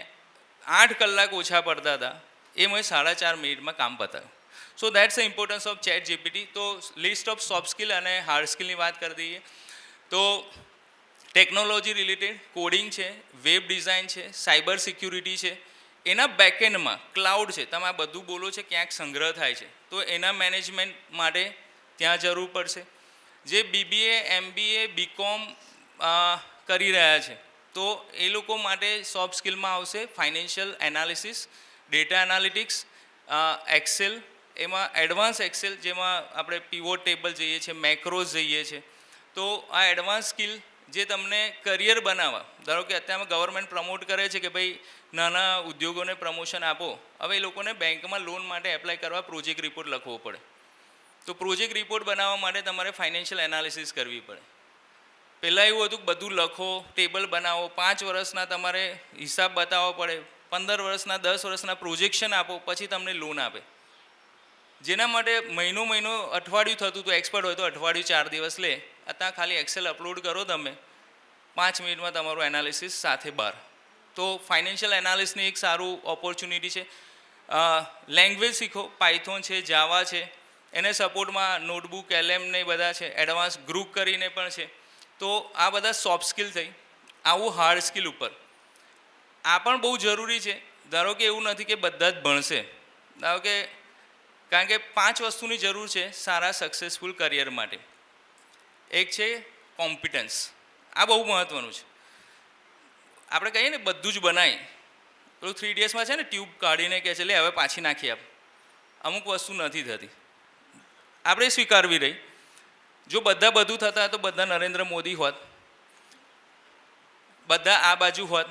8 કલાક ઓછા પડતા હતા એ મેં 4.5 મિનિટમાં કામ પતાવ્યું. So that's the importance of chat GPT. તો લિસ્ટ ઓફ સોફ્ટ સ્કિલ અને હાર્ડ સ્કિલની વાત કરી દઈએ તો ટેકનોલોજી રિલેટેડ કોડિંગ છે, વેબ ડિઝાઇન છે, સાયબર સિક્યુરિટી છે, એના બેકએન્ડમાં ક્લાઉડ છે. તમે આ બધું બોલો છે ક્યાંક સંગ્રહ થાય છે તો એના મેનેજમેન્ટ માટે ત્યાં જરૂર પડશે. જે BBA, MBA, BCom કરી રહ્યા છે તો એ લોકો માટે સોફ્ટ સ્કિલમાં આવશે financial analysis, data analytics, excel, એમાં એડવાન્સ એક્સેલ જેમાં આપણે પીવોટ ટેબલ જઈએ છીએ, મેક્રોઝ જઈએ છીએ. તો તો આ એડવાન્સ સ્કિલ જે તમને કરિયર બનાવવા, ધારો કે અત્યારે ગવર્મેન્ટ પ્રમોટ કરે છે કે ભાઈ નાના ઉદ્યોગોને પ્રમોશન આપો, હવે એ લોકોને બેંકમાં લોન માટે એપ્લાય કરવા પ્રોજેક્ટ રિપોર્ટ લખવો પડે. તો પ્રોજેક્ટ રિપોર્ટ બનાવવા માટે તમારે ફાઇનાન્શિયલ એનાલિસિસ કરવી પડે. પહેલાં એવું હતું કે બધું લખો, ટેબલ બનાવો, 5 વર્ષના તમારે હિસાબ બતાવવો પડે, 15 વર્ષના 10 વર્ષના પ્રોજેક્શન આપો, પછી તમને લોન આપે. જેના માટે મહિનો અઠવાડિયું થતું હતું, એક્સપર્ટ હોય તો અઠવાડિયું 4 દિવસ લે. અત્યારે ખાલી એક્સેલ અપલોડ કરો તમે, 5 મિનિટમાં તમારું એનાલિસિસ સાથે બહાર. તો ફાઇનાન્શિયલ એનાલિસની એક સારું ઓપોર્ચ્યુનિટી છે. લેંગ્વેજ શીખો, પાયથોન છે, જાવા છે, એને સપોર્ટમાં નોટબુક, LM ને બધા છે, એડવાન્સ ગ્રુપ કરીને પણ છે. તો આ બધા સોફ્ટ સ્કિલ થઈ. આવું હાર્ડ સ્કિલ ઉપર આ પણ બહુ જરૂરી છે. ધારો કે એવું નથી કે બધા જ ભણશે, ધારો કે કારણ કે 5 વસ્તુની જરૂર છે સારા સક્સેસફુલ કરિયર માટે. એક છે કોમ્પિટન્સ, આ બહુ મહત્ત્વનું છે. આપણે કહીએ ને બધું જ બનાવી, પેલું 3 Idiotમાં છે ને, ટ્યુબ કાઢીને કહે છે લે હવે પાછી નાખી આપ. અમુક વસ્તુ નથી થતી, આપણે સ્વીકારવી રહી. જો બધા બધું થતા તો બધા નરેન્દ્ર મોદી હોત, બધા આ બાજુ હોત,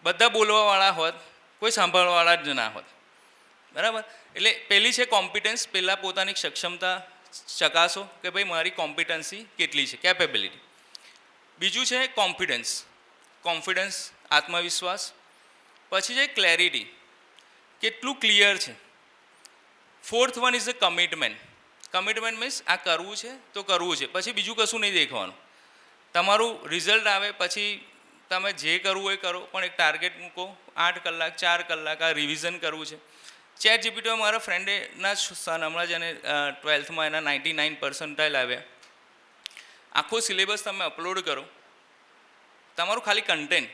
બધા બોલવાવાળા હોત, કોઈ સાંભળવાવાળા જ ના હોત. બરાબર? એટલે પહેલી છે કોમ્પિટન્સ. પહેલાં પોતાની સક્ષમતા ચકાસો કે ભાઈ મારી કોમ્પિટન્સી કેટલી છે, કેપેબિલિટી. બીજું છે કોન્ફિડન્સ, આત્મવિશ્વાસ. પછી છે ક્લેરિટી, કેટલું ક્લિયર છે. 4th one is a commitment. Commitment means આ કરવું છે તો કરવું છે, પછી બીજું કશું નહીં દેખવાનું. તમારું રિઝલ્ટ આવે પછી તમે જે કરવું એ કરો, પણ એક ટાર્ગેટ મૂકો, 8 કલાક 4 કલાક આ રિવિઝન કરવું છે. ChatGPT મારા ફ્રેન્ડે ના સન હમણાં જ એને 12થમાં એના 99% આવ્યા. આખો સિલેબસ તમે અપલોડ કરો, તમારું ખાલી કન્ટેન્ટ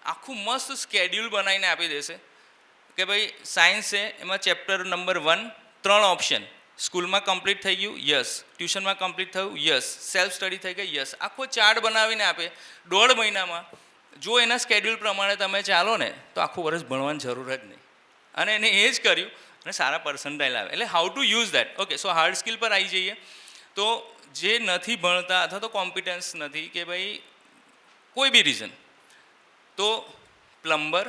આખું મસ્ત સ્કેડ્યુલ બનાવીને આપી દેશે કે ભાઈ સાયન્સ છે, એમાં ચેપ્ટર નંબર 1 3 ઓપ્શન, સ્કૂલમાં કમ્પ્લીટ થઈ ગયું, યસ. ટ્યુશનમાં કમ્પ્લીટ થયું, યસ. સેલ્ફ સ્ટડી થઈ ગઈ, યસ. આખો ચાર્ટ બનાવીને આપે 1.5 મહિનામાં. જો એના સ્કેડ્યુલ પ્રમાણે તમે ચાલો ને તો આખું વર્ષ ભણવાની જરૂર જ નહીં. અને એને એ જ કર્યું અને સારા પર્સન્ટાઇલ આવે. એટલે how to use that. Okay, so hard skill પર આવી જઈએ. તો જે નથી ભણતા અથવા તો કોમ્પિટન્સ નથી કે ભાઈ કોઈ બી રીઝન, તો પ્લમ્બર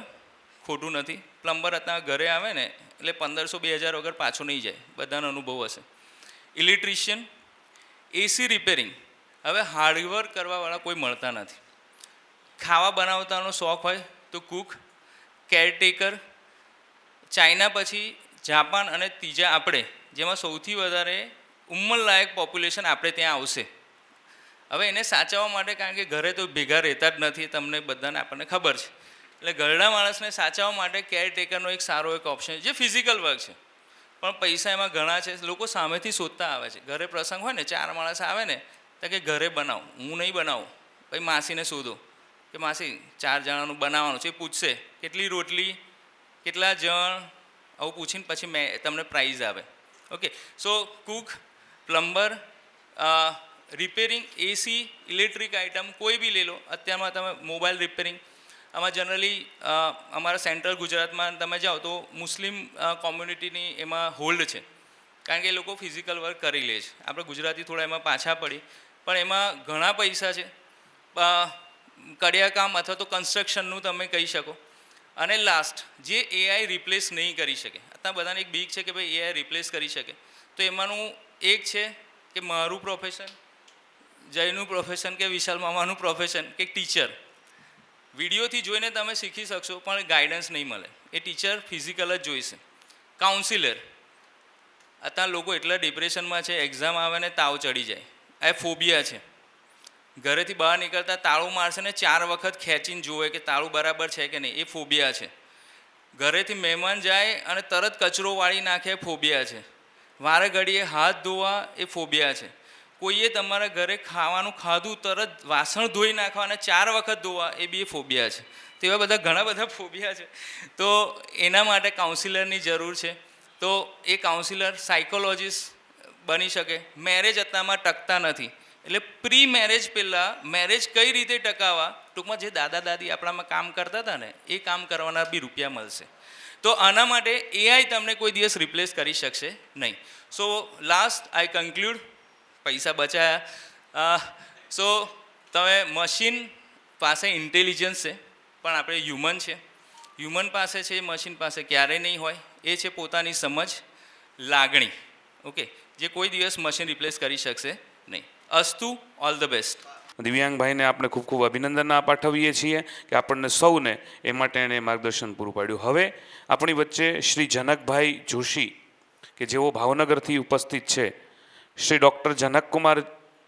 ખોટું નથી. પ્લમ્બર અત્યારે ઘરે આવે ને એટલે 1500-2000 વગર પાછો નહીં જાય, બધાનો અનુભવ હશે. Electrician, AC repairing. હવે હાર્ડવર્ક કરવાવાળા કોઈ મળતા નથી. ખાવા બનાવતાનો શોખ હોય તો કૂક, કેરટેકર. ચાઇના પછી જાપાન અને ત્રીજા આપણે, જેમાં સૌથી વધારે ઉંમરલાયક પોપ્યુલેશન આપણે ત્યાં આવશે. હવે એને સાચવવા માટે, કારણ કે ઘરે તો ભેગા રહેતા જ નથી, તમને બધાને આપણને ખબર છે. એટલે ઘરડા માણસને સાચવવા માટે કેરટેકરનો એક સારો એક ઓપ્શન છે, જે ફિઝિકલ વર્ક છે પણ પૈસા એમાં ઘણા છે. લોકો સામેથી શોધતા આવે છે. ઘરે પ્રસંગ હોય ને, 4 માણસ આવે ને તો કે ઘરે બનાવો, હું નહીં બનાવું. પછી માસીને શોધો કે માસી 4 જણાનું બનાવવાનું છે, એ પૂછશે કેટલી રોટલી, કેટલા જણ, આવું પૂછીને પછી તમને પ્રાઇઝ આવે. Okay, so cook, plumber, repairing, AC, electric item કોઈ બી લઈ લો. અત્યારમાં તમે મોબાઈલ રિપેરિંગ, આમાં જનરલી અમારા સેન્ટ્રલ ગુજરાતમાં તમે જાઓ તો મુસ્લિમ કોમ્યુનિટીની એમાં હોલ્ડ છે, કારણ કે એ લોકો ફિઝિકલ વર્ક કરી લે છે. આપણે ગુજરાતી થોડા એમાં પાછા પડી, પણ એમાં ઘણા પૈસા છે. કડિયાકામ અથવા તો કન્સ્ટ્રક્શનનું તમે કહી શકો. અને લાસ્ટ, જે AI રિપ્લેસ નહીં કરી શકે. અત્યારે બધાને એક બીક છે કે ભાઈ AI રિપ્લેસ કરી શકે, તો એમાંનું એક છે કે મારું પ્રોફેશન, જયનું પ્રોફેશન કે વિશાલ મામાનું પ્રોફેશન કે ટીચર. વિડીયોથી જોઈને તમે શીખી શકશો પણ ગાઈડન્સ નહીં મળે. એ ટીચર ફિઝિકલ જ જોઈશે. કાઉન્સિલર, અત્યારે લોકો એટલા ડિપ્રેશનમાં છે, એક્ઝામ આવે ને તાવ ચડી જાય, આ ફોબિયા છે. ઘરેથી બહાર નીકળતા તાળું મારશે ને 4 વખત ખેંચીને જોવે કે તાળું બરાબર છે કે નહીં, એ ફોબિયા છે. ઘરેથી મહેમાન જાય અને તરત કચરો વાળી નાખે, ફોબિયા છે. વારે ઘડીએ હાથ ધોવા, એ ફોબિયા છે. કોઈએ તમારા ઘરે ખાવાનું ખાધું તરત વાસણ ધોઈ નાખવાના 4 વખત ધોવા, એ બી ફોબિયા છે. તો એવા બધા ઘણા બધા ફોબિયા છે. તો એના માટે કાઉન્સિલરની જરૂર છે. તો એ કાઉન્સિલર સાયકોલોજીસ્ટ બની શકે. મેરેજ અત્યારમાં ટકતા નથી, એટલે પ્રી મેરેજ પહેલાં મેરેજ કઈ રીતે ટકાવવા, ટૂંકમાં જે દાદા દાદી આપણામાં કામ કરતા હતા ને, એ કામ કરવાના બી રૂપિયા મળશે. તો આના માટે AI તમને કોઈ દિવસ રિપ્લેસ કરી શકશે નહીં. સો લાસ્ટ આઈ કન્ક્લુડ. પૈસા બચાયા, સો તમે મશીન પાસે ઇન્ટેલિજન્સ છે, પણ આપણે હ્યુમન છે. હ્યુમન પાસે છે, મશીન પાસે ક્યારેય નહીં હોય. એ છે પોતાની સમજ, લાગણી. ઓકે, જે કોઈ દિવસ મશીન રિપ્લેસ કરી શકશે નહીં. અસ્તુ, ઓલ ધ બેસ્ટ. દિવ્યાંગભાઈને આપણે ખૂબ ખૂબ અભિનંદન પાઠવીએ છીએ કે આપણને સૌને એ માટે એણે માર્ગદર્શન પૂરું પાડ્યું. હવે આપણી વચ્ચે શ્રી જનકભાઈ જોશી કે જેઓ ભાવનગરથી ઉપસ્થિત છે. શ્રી ડૉક્ટર જનકકુમાર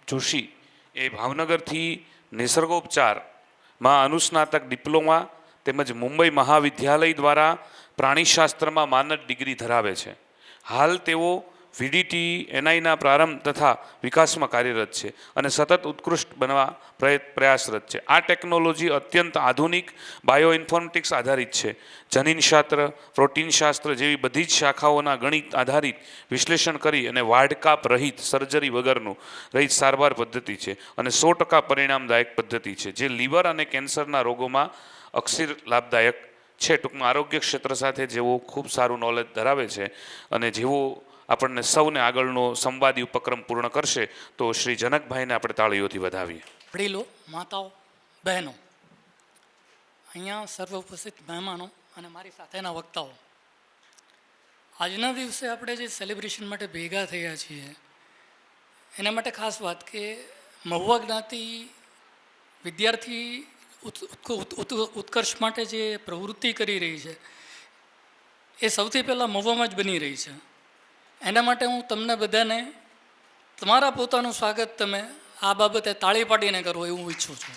જોશી એ ભાવનગરથી નિસર્ગોપચારમાં અનુસ્નાતક ડિપ્લોમા તેમજ મુંબઈ મહાવિદ્યાલય દ્વારા પ્રાણીશાસ્ત્રમાં માનદ ડિગ્રી ધરાવે છે. હાલ તેઓ વીડીટી એનઆઈના પ્રારંભ તથા વિકાસમાં કાર્યરત છે અને સતત ઉત્કૃષ્ટ બનવા પ્રયાસરત છે. આ ટેકનોલોજી અત્યંત આધુનિક બાયો ઇન્ફોર્મેટિક્સ આધારિત છે. જનીનશાસ્ત્ર, પ્રોટીનશાસ્ત્ર જેવી બધી જ શાખાઓના ગણિત આધારિત વિશ્લેષણ કરી અને વાઢકાપ રહિત, સર્જરી વગરનું રહિત સારવાર પદ્ધતિ છે અને 100% પરિણામદાયક પદ્ધતિ છે, જે લીવર અને કેન્સરના રોગોમાં અક્ષીર લાભદાયક છે. ટૂંકમાં આરોગ્ય ક્ષેત્ર સાથે જેઓ ખૂબ સારું નોલેજ ધરાવે છે અને જેઓ આપણને સૌને આગળનો સંવાદી ઉપક્રમ પૂર્ણ કરશે, તો શ્રી જનકભાઈને આપણે તાળીઓથી વધાવીએ. વડીલો, માતાઓ, બહેનો, અહીંયા સર્વ ઉપસ્થિત મહેમાનો અને મારી સાથેના વક્તાઓ, આજના દિવસે આપણે જે સેલિબ્રેશન માટે ભેગા થયા છીએ એના માટે ખાસ વાત કે મહુવા જ્ઞાતિ વિદ્યાર્થી ઉત્કર્ષ માટે જે પ્રવૃત્તિ કરી રહી છે એ સૌથી પહેલાં મહુવામાં જ બની રહી છે. એના માટે હું તમને બધાને તમારા પોતાનું સ્વાગત તમે આ બાબતે તાળી પાડીને કરો એવું ઈચ્છું છું.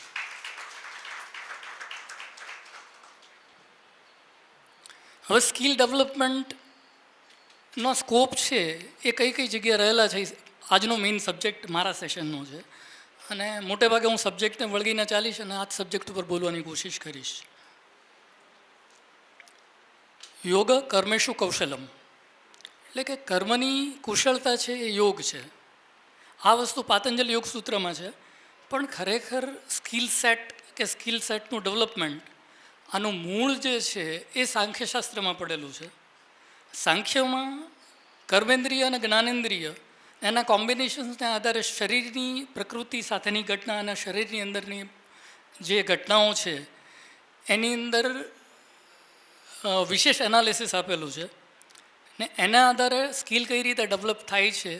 હવે સ્કિલ ડેવલપમેન્ટનો સ્કોપ છે એ કઈ કઈ જગ્યાએ રહેલા છે આજનો મેઇન સબ્જેક્ટ મારા સેશનનો છે અને મોટે ભાગે હું સબ્જેક્ટને વળગીને ચાલીશ અને આ જ સબ્જેક્ટ ઉપર બોલવાની કોશિશ કરીશ. યોગ કર્મેશુ કૌશલમ, એટલે કે કર્મની કુશળતા છે એ યોગ છે. આ વસ્તુ પાતંજલ યોગ સૂત્રમાં છે, પણ ખરેખર સ્કિલ સેટ કે સ્કિલ સેટનું ડેવલપમેન્ટ આનું મૂળ જે છે એ સાંખ્યશાસ્ત્રમાં પડેલું છે. સાંખ્યમાં કર્મેન્દ્રિય અને જ્ઞાનેન્દ્રિય એના કોમ્બિનેશન્સને આધારે શરીરની પ્રકૃતિ સાથેની ઘટના અને શરીરની અંદરની જે ઘટનાઓ છે એની અંદર વિશેષ એનાલિસિસ આપેલું છે ને એના આધારે સ્કિલ કઈ રીતે ડેવલપ થાય છે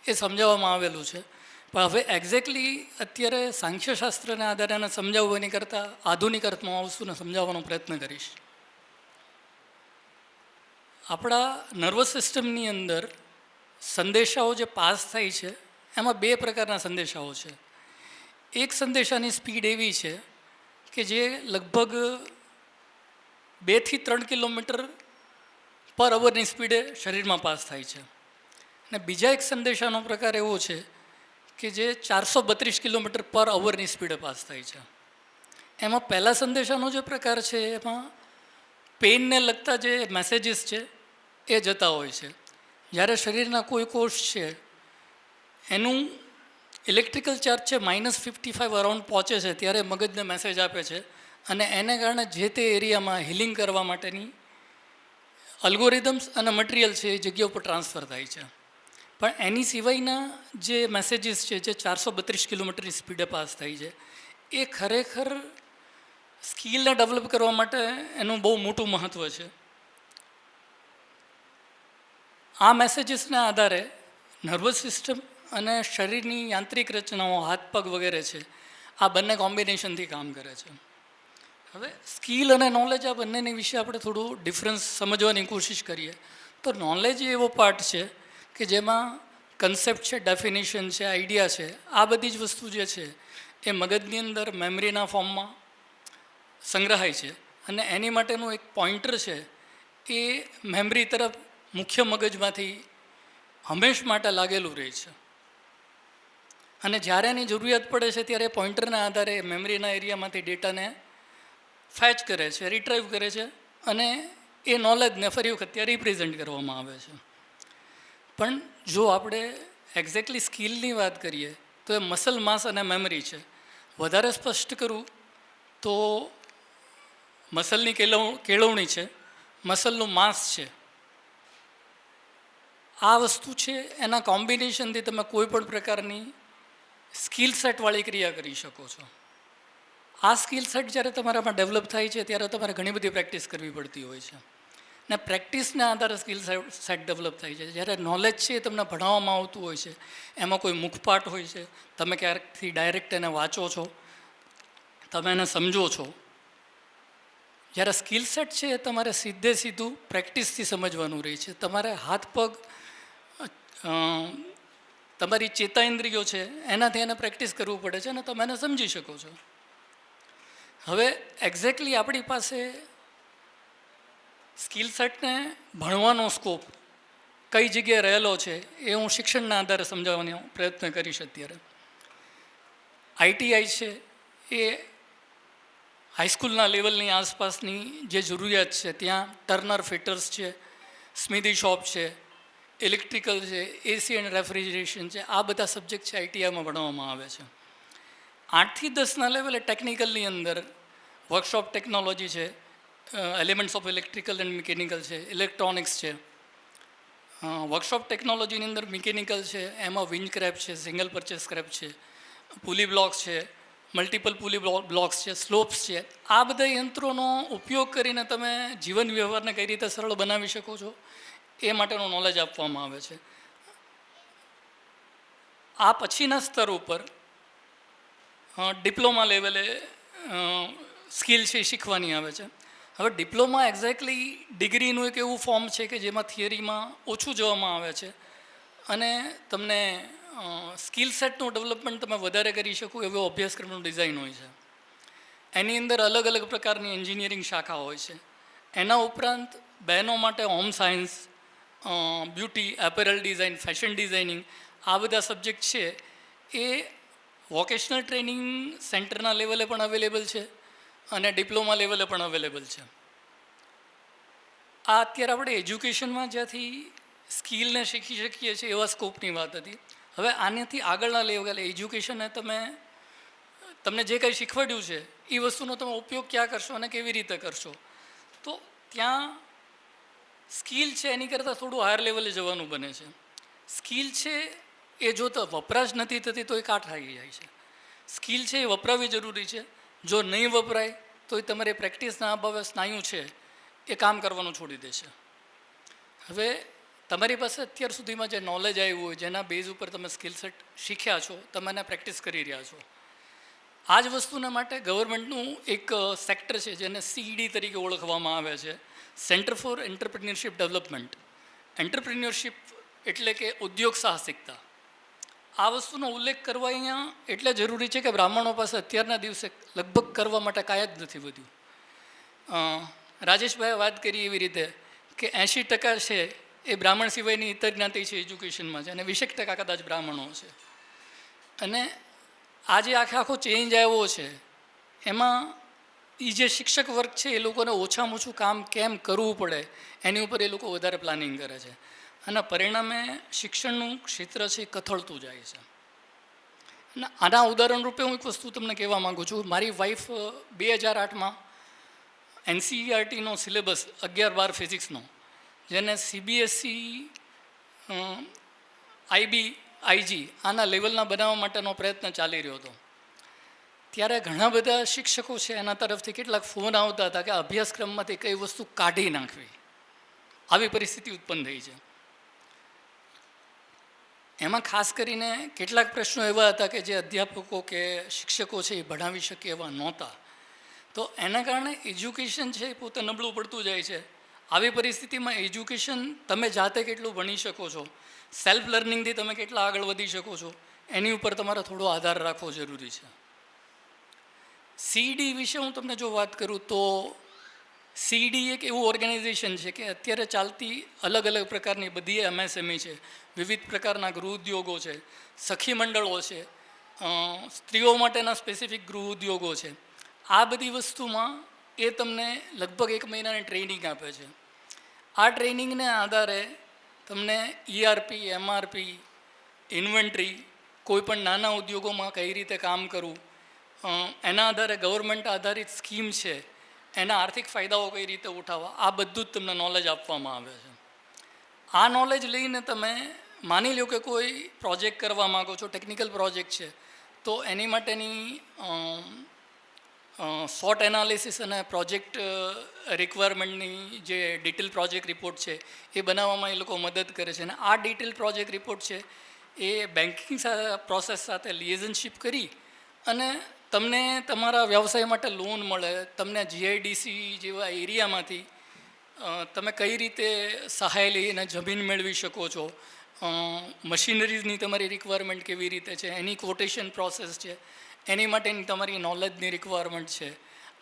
એ સમજાવવામાં આવેલું છે. પણ હવે એક્ઝેક્ટલી અત્યારે સાંખ્યશાસ્ત્રને આધારે એને સમજાવવાની કરતાં આધુનિક અર્થમાં આવશું ને સમજાવવાનો પ્રયત્ન કરીશ. આપણા નર્વસ સિસ્ટમની અંદર સંદેશાઓ જે પાસ થાય છે એમાં બે પ્રકારના સંદેશાઓ છે. એક સંદેશાની સ્પીડ એવી છે કે જે લગભગ 2 થી 3 કિલોમીટર પર અવરની સ્પીડે શરીરમાં પાસ થાય છે. અને બીજા એક સંદેશાનો પ્રકાર એવો છે કે જે 432 કિલોમીટર પર અવરની સ્પીડે પાસ થાય છે. એમાં પહેલા સંદેશાનો જે પ્રકાર છે એમાં પેઇનને લગતા જે મેસેજીસ છે એ જતા હોય છે. જ્યારે શરીરના કોઈ કોષ છે એનું ઇલેક્ટ્રિકલ ચાર્જ છે -55 અરાઉન્ડ પહોંચે છે ત્યારે મગજને મેસેજ આપે છે અને એને કારણે જે તે એરિયામાં હિલિંગ કરવા માટેની અલ્ગોરિધમ્સ અને મટીરિયલ છે એ જગ્યા ઉપર ટ્રાન્સફર થાય છે. પણ એની સિવાયના જે મેસેજીસ છે જે 432 કિલોમીટરની સ્પીડે પાસ થાય છે એ ખરેખર સ્કિલને ડેવલપ કરવા માટે એનું બહુ મોટું મહત્ત્વ છે. આ મેસેજીસના આધારે નર્વસ સિસ્ટમ અને શરીરની યાંત્રિક રચનાઓ, હાથ પગ વગેરે છે, આ બંને કોમ્બિનેશનથી કામ કરે છે. હવે સ્કિલ અને નોલેજ આ બંનેની વિશે આપણે થોડું ડિફરન્સ સમજવાની કોશિશ કરીએ તો નોલેજ એવો પાર્ટ છે કે જેમાં કન્સેપ્ટ છે, ડેફિનેશન છે, આઈડિયા છે, આ બધી જ વસ્તુ જે છે એ મગજની અંદર મેમરીના ફોર્મમાં સંગ્રહાય છે અને એની માટેનું એક પોઈન્ટર છે એ મેમરી તરફ મુખ્ય મગજમાંથી હંમેશ માટે લાગેલું રહે છે અને જ્યારે એની જરૂરિયાત પડે છે ત્યારે પોઈન્ટરના આધારે મેમરીના એરિયામાંથી ડેટાને ફેચ કરે છે, રિટ્રાઈવ કરે છે અને એ નોલેજને ફરી વખત ત્યાં રિપ્રેઝેન્ટ કરવામાં આવે છે. પણ જો આપણે એક્ઝેક્ટલી સ્કિલની વાત કરીએ તો એ મસલ માસ અને મેમરી છે. વધારે સ્પષ્ટ કરું તો મસલની કેળવણી છે, મસલનું માસ છે. આ વસ્તુ છે એના કોમ્બિનેશનથી તમે કોઈ પણ પ્રકારની સ્કિલ સેટવાળી ક્રિયા કરી શકો છો. આ સ્કિલ સેટ જ્યારે તમારામાં ડેવલપ થાય છે ત્યારે તમારે ઘણી બધી પ્રેક્ટિસ કરવી પડતી હોય છે ને પ્રેક્ટિસના આધારે સ્કિલ સેટ ડેવલપ થાય છે. જ્યારે નોલેજ છે એ તમને ભણાવવામાં આવતું હોય છે, એમાં કોઈ મુખપાઠ હોય છે, તમે ક્યારેકથી ડાયરેક્ટ એને વાંચો છો, તમે એને સમજો છો. જ્યારે સ્કિલ સેટ છે એ તમારે સીધે સીધું પ્રેક્ટિસથી સમજવાનું રહે છે. તમારે હાથ પગ તમારી ચેતાઇન્દ્રિયો છે એનાથી એને પ્રેક્ટિસ કરવું પડે છે અને તમે એને સમજી શકો છો. હવે એક્ઝેક્ટલી આપણી પાસે સ્કિલ સેટને ભણવાનો સ્કોપ કઈ જગ્યાએ રહેલો છે એ હું શિક્ષણના આધારે સમજાવવાનો પ્રયત્ન કરીશ. અત્યારે આઈટીઆઈ છે એ હાઈસ્કૂલના લેવલની આસપાસની જે જરૂરિયાત છે ત્યાં ટર્નર ફિટર્સ છે, સ્મિધી શોપ છે, ઇલેક્ટ્રિકલ છે, એસી એન્ડ રેફ્રિજરેશન છે, આ બધા સબ્જેક્ટ છે આઈટીઆઈમાં ભણવામાં આવે છે. 8 થી 10ના લેવલે ટેકનિકલની અંદર વર્કશોપ ટેકનોલોજી છે, elements of electrical and mechanical છે, ઇલેક્ટ્રોનિક્સ છે. વર્કશોપ ટેકનોલોજીની અંદર મિકેનિકલ છે, એમાં વિન્ડ સ્ક્રેપ છે, સિંગલ પરચેસ સ્ક્રેપ છે, પુલી બ્લોક્સ છે, મલ્ટિપલ પુલી બ્લોક્સ છે, સ્લોપ્સ છે. આ બધા યંત્રોનો ઉપયોગ કરીને તમે જીવન વ્યવહારને કઈ રીતે સરળ બનાવી શકો છો એ માટેનું નોલેજ આપવામાં આવે છે. આ પછીના સ્તર ઉપર ડિપ્લોમા લેવલે સ્કિલ છે એ શીખવાની આવે છે. હવે ડિપ્લોમા એક્ઝેક્ટલી ડિગ્રીનું એક એવું ફોર્મ છે કે જેમાં થિયરીમાં ઓછું જોવામાં આવે છે અને તમને સ્કિલ સેટનું ડેવલપમેન્ટ તમે વધારે કરી શકો એવો અભ્યાસક્રમનું ડિઝાઇન હોય છે. એની અંદર અલગ અલગ પ્રકારની એન્જિનિયરિંગ શાખા હોય છે. એના ઉપરાંત બહેનો માટે home science, beauty, apparel design, fashion designing, આ બધા સબ્જેક્ટ છે એ વોકેશનલ ટ્રેનિંગ સેન્ટરના લેવલે પણ અવેલેબલ છે અને ડિપ્લોમા લેવલે પણ અવેલેબલ છે. આ અત્યારે આપણે એજ્યુકેશનમાં જ્યાંથી સ્કિલને શીખી શકીએ છીએ એવા સ્કોપની વાત હતી. હવે આનાથી આગળના લેવલે એજ્યુકેશને તમને જે કંઈ શીખવાડ્યું છે એ વસ્તુનો તમે ઉપયોગ ક્યાં કરશો અને કેવી રીતે કરશો, તો ત્યાં સ્કિલ છે એની કરતાં થોડું હાયર લેવલે જવાનું બને છે. સ્કિલ છે એ જો તો વપરાશ નથી થતી તો એ કાટ થઈ જાય છે. સ્કિલ છે એ વપરાવી જરૂરી છે. જો નહીં વપરાય તો એ તમારી પ્રેક્ટિસના અભાવે સ્નાયુ છે એ કામ કરવાનું છોડી દેશે. હવે તમારી પાસે અત્યાર સુધીમાં જે નોલેજ આવ્યું હોય, જેના બેઝ ઉપર તમે સ્કિલ સેટ શીખ્યા છો, તમે એને પ્રેક્ટિસ કરી રહ્યા છો. આ જ વસ્તુના માટે ગવર્મેન્ટનું એક સેક્ટર છે જેને CED તરીકે ઓળખવામાં આવે છે, centre for entrepreneurship development. Entrepreneurship એટલે કે ઉદ્યોગ સાહસિકતા. આ વસ્તુનો ઉલ્લેખ કરવા અહીંયા એટલે જરૂરી છે કે બ્રાહ્મણો પાસે અત્યારના દિવસે લગભગ કરવા માટે કાંઈ જ નથી વધ્યું. રાજેશભાઈએ વાત કરી એવી રીતે કે 80% છે એ બ્રાહ્મણ સિવાયની ઇતર જ્ઞાતિ છે એજ્યુકેશનમાં છે અને 20% કદાચ બ્રાહ્મણો છે. અને આ જે આખો ચેન્જ આવ્યો છે એમાં એ જે શિક્ષક વર્ગ છે એ લોકોને ઓછામાં ઓછું કામ કેમ કરવું પડે એની ઉપર એ લોકો વધારે પ્લાનિંગ કરે છે અને પરિણામે શિક્ષણનું ક્ષેત્ર છે એ કથળતું જાય છે. અને આના ઉદાહરણ રૂપે હું એક વસ્તુ તમને કહેવા માગું છું. મારી વાઈફ 2008માં NCERTનો સિલેબસ 11-12 ફિઝિક્સનો, જેને CBSE, IB, IG આના લેવલના બનાવવા માટેનો પ્રયત્ન ચાલી રહ્યો હતો. ત્યારે ઘણા બધા શિક્ષકો છે એના તરફથી કેટલાક ફોન આવતા હતા કે અભ્યાસક્રમમાંથી કઈ વસ્તુ કાઢી નાખવી. આવી પરિસ્થિતિ ઉત્પન્ન થઈ છે. એમાં ખાસ કરીને કેટલાક પ્રશ્નો એવા હતા કે જે અધ્યાપકો કે શિક્ષકો છે એ ભણાવી શકે એવા નહોતા. તો એના કારણે એજ્યુકેશન છે એ પોતે નબળું પડતું જાય છે. આવી પરિસ્થિતિમાં એજ્યુકેશન તમે જાતે કેટલું ભણી શકો છો, સેલ્ફ લર્નિંગથી તમે કેટલા આગળ વધી શકો છો, એની ઉપર તમારે થોડો આધાર રાખવો જરૂરી છે. CED વિશે હું તમને જો વાત કરું તો CED એક એવું ઓર્ગેનાઇઝેશન છે કે અત્યારે ચાલતી અલગ અલગ પ્રકારની બધી MSME છે, વિવિધ પ્રકારના ગૃહ ઉદ્યોગો છે, સખી મંડળો છે, સ્ત્રીઓ માટેના સ્પેસિફિક ગૃહ ઉદ્યોગો છે. આ બધી વસ્તુમાં એ તમને લગભગ 1 મહિનાની ટ્રેનિંગ આપે છે. આ ટ્રેનિંગને આધારે તમને ERP, MRP, ઇન્વેન્ટરી, કોઈપણ નાના ઉદ્યોગોમાં કઈ રીતે કામ કરવું, એના આધારે ગવર્મેન્ટ આધારિત સ્કીમ છે એના આર્થિક ફાયદાઓ કઈ રીતે ઉઠાવવા, આ બધું જ તમને નોલેજ આપવામાં આવે છે. આ નોલેજ લઈને તમે માની લો કે કોઈ પ્રોજેક્ટ કરવા માગો છો, ટેકનિકલ પ્રોજેક્ટ છે, તો એની માટેની SWOT એનાલિસિસ અને પ્રોજેક્ટ રિક્વાયરમેન્ટની જે ડિટેલ પ્રોજેક્ટ રિપોર્ટ છે એ બનાવવામાં એ લોકો મદદ કરે છે. અને આ ડિટેલ પ્રોજેક્ટ રિપોર્ટ છે એ બેન્કિંગ પ્રોસેસ સાથે લિએઝનશીપ કરી અને તમને તમારા વ્યવસાય માટે લોન મળે, તમને GIDC જેવા એરિયામાંથી તમે કઈ રીતે સહાય લઈને જમીન મેળવી શકો છો, મશીનરીઝની તમારી રિક્વાયરમેન્ટ કેવી રીતે છે, એની ક્વોટેશન પ્રોસેસ છે, એની માટેની તમારી નોલેજની રિક્વાયરમેન્ટ છે,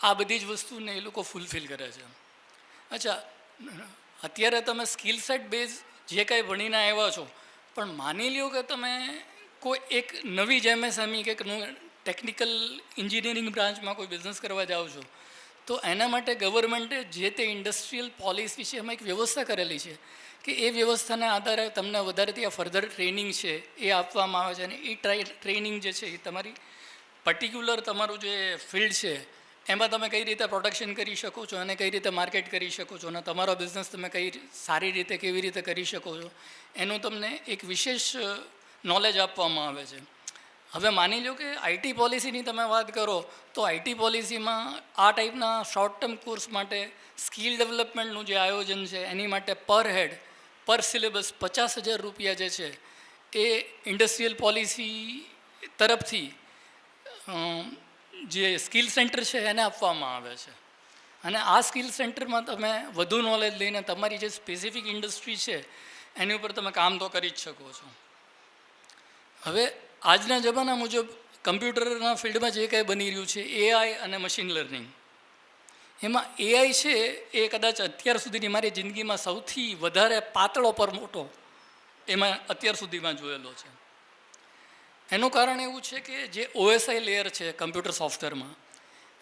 આ બધી જ વસ્તુને એ લોકો ફૂલફિલ કરે છે. અચ્છા, અત્યારે તમે સ્કિલ સેટ બેઝ જે કાંઈ ભણીને આવ્યા છો, પણ માની લ્યો કે તમે કોઈ એક નવી જ MSME કે ટેકનિકલ એન્જિનિયરિંગ બ્રાન્ચમાં કોઈ બિઝનેસ કરવા જાઓ છો, તો એના માટે ગવર્મેન્ટે જે તે ઇન્ડસ્ટ્રીયલ પોલિસી વિશે એમાં એક વ્યવસ્થા કરેલી છે કે એ વ્યવસ્થાના આધારે તમને વધારે ત્યાં ફર્ધર ટ્રેનિંગ છે એ આપવામાં આવે છે. અને એ ટ્રેનિંગ જે છે એ તમારી પર્ટિક્યુલર તમારું જે ફિલ્ડ છે એમાં તમે કઈ રીતે પ્રોડક્શન કરી શકો છો અને કઈ રીતે માર્કેટ કરી શકો છો અને તમારો બિઝનેસ તમે સારી રીતે કેવી રીતે કરી શકો છો એનું તમને એક વિશેષ નોલેજ આપવામાં આવે છે. હવે માની લો કે IT પોલિસીની તમે વાત કરો તો IT પોલિસીમાં આ ટાઈપના શોર્ટ ટર્મ કોર્સ માટે સ્કિલ ડેવલપમેન્ટનું જે આયોજન છે એની માટે પર હેડ પર સિલેબસ 50,000 રૂપિયા જે છે એ ઇન્ડસ્ટ્રીયલ પોલિસી તરફથી જે સ્કિલ સેન્ટર છે એને આપવામાં આવે છે. અને આ સ્કિલ સેન્ટરમાં તમે વધુ નોલેજ લઈને તમારી જે સ્પેસિફિક ઇન્ડસ્ટ્રી છે એની ઉપર તમે કામ તો કરી જ શકો છો. હવે આજના જમાના મુજબ કમ્પ્યુટરના ફિલ્ડમાં જે કાંઈ બની રહ્યું છે AI અને મશીન લર્નિંગ, એમાં AI છે એ કદાચ અત્યાર સુધીની મારી જિંદગીમાં સૌથી વધારે પાતળો પર મોટો એમાં અત્યાર સુધીમાં જોયેલો છે. એનું કારણ એવું છે કે જે OSI લેયર છે કમ્પ્યુટર સોફ્ટવેરમાં,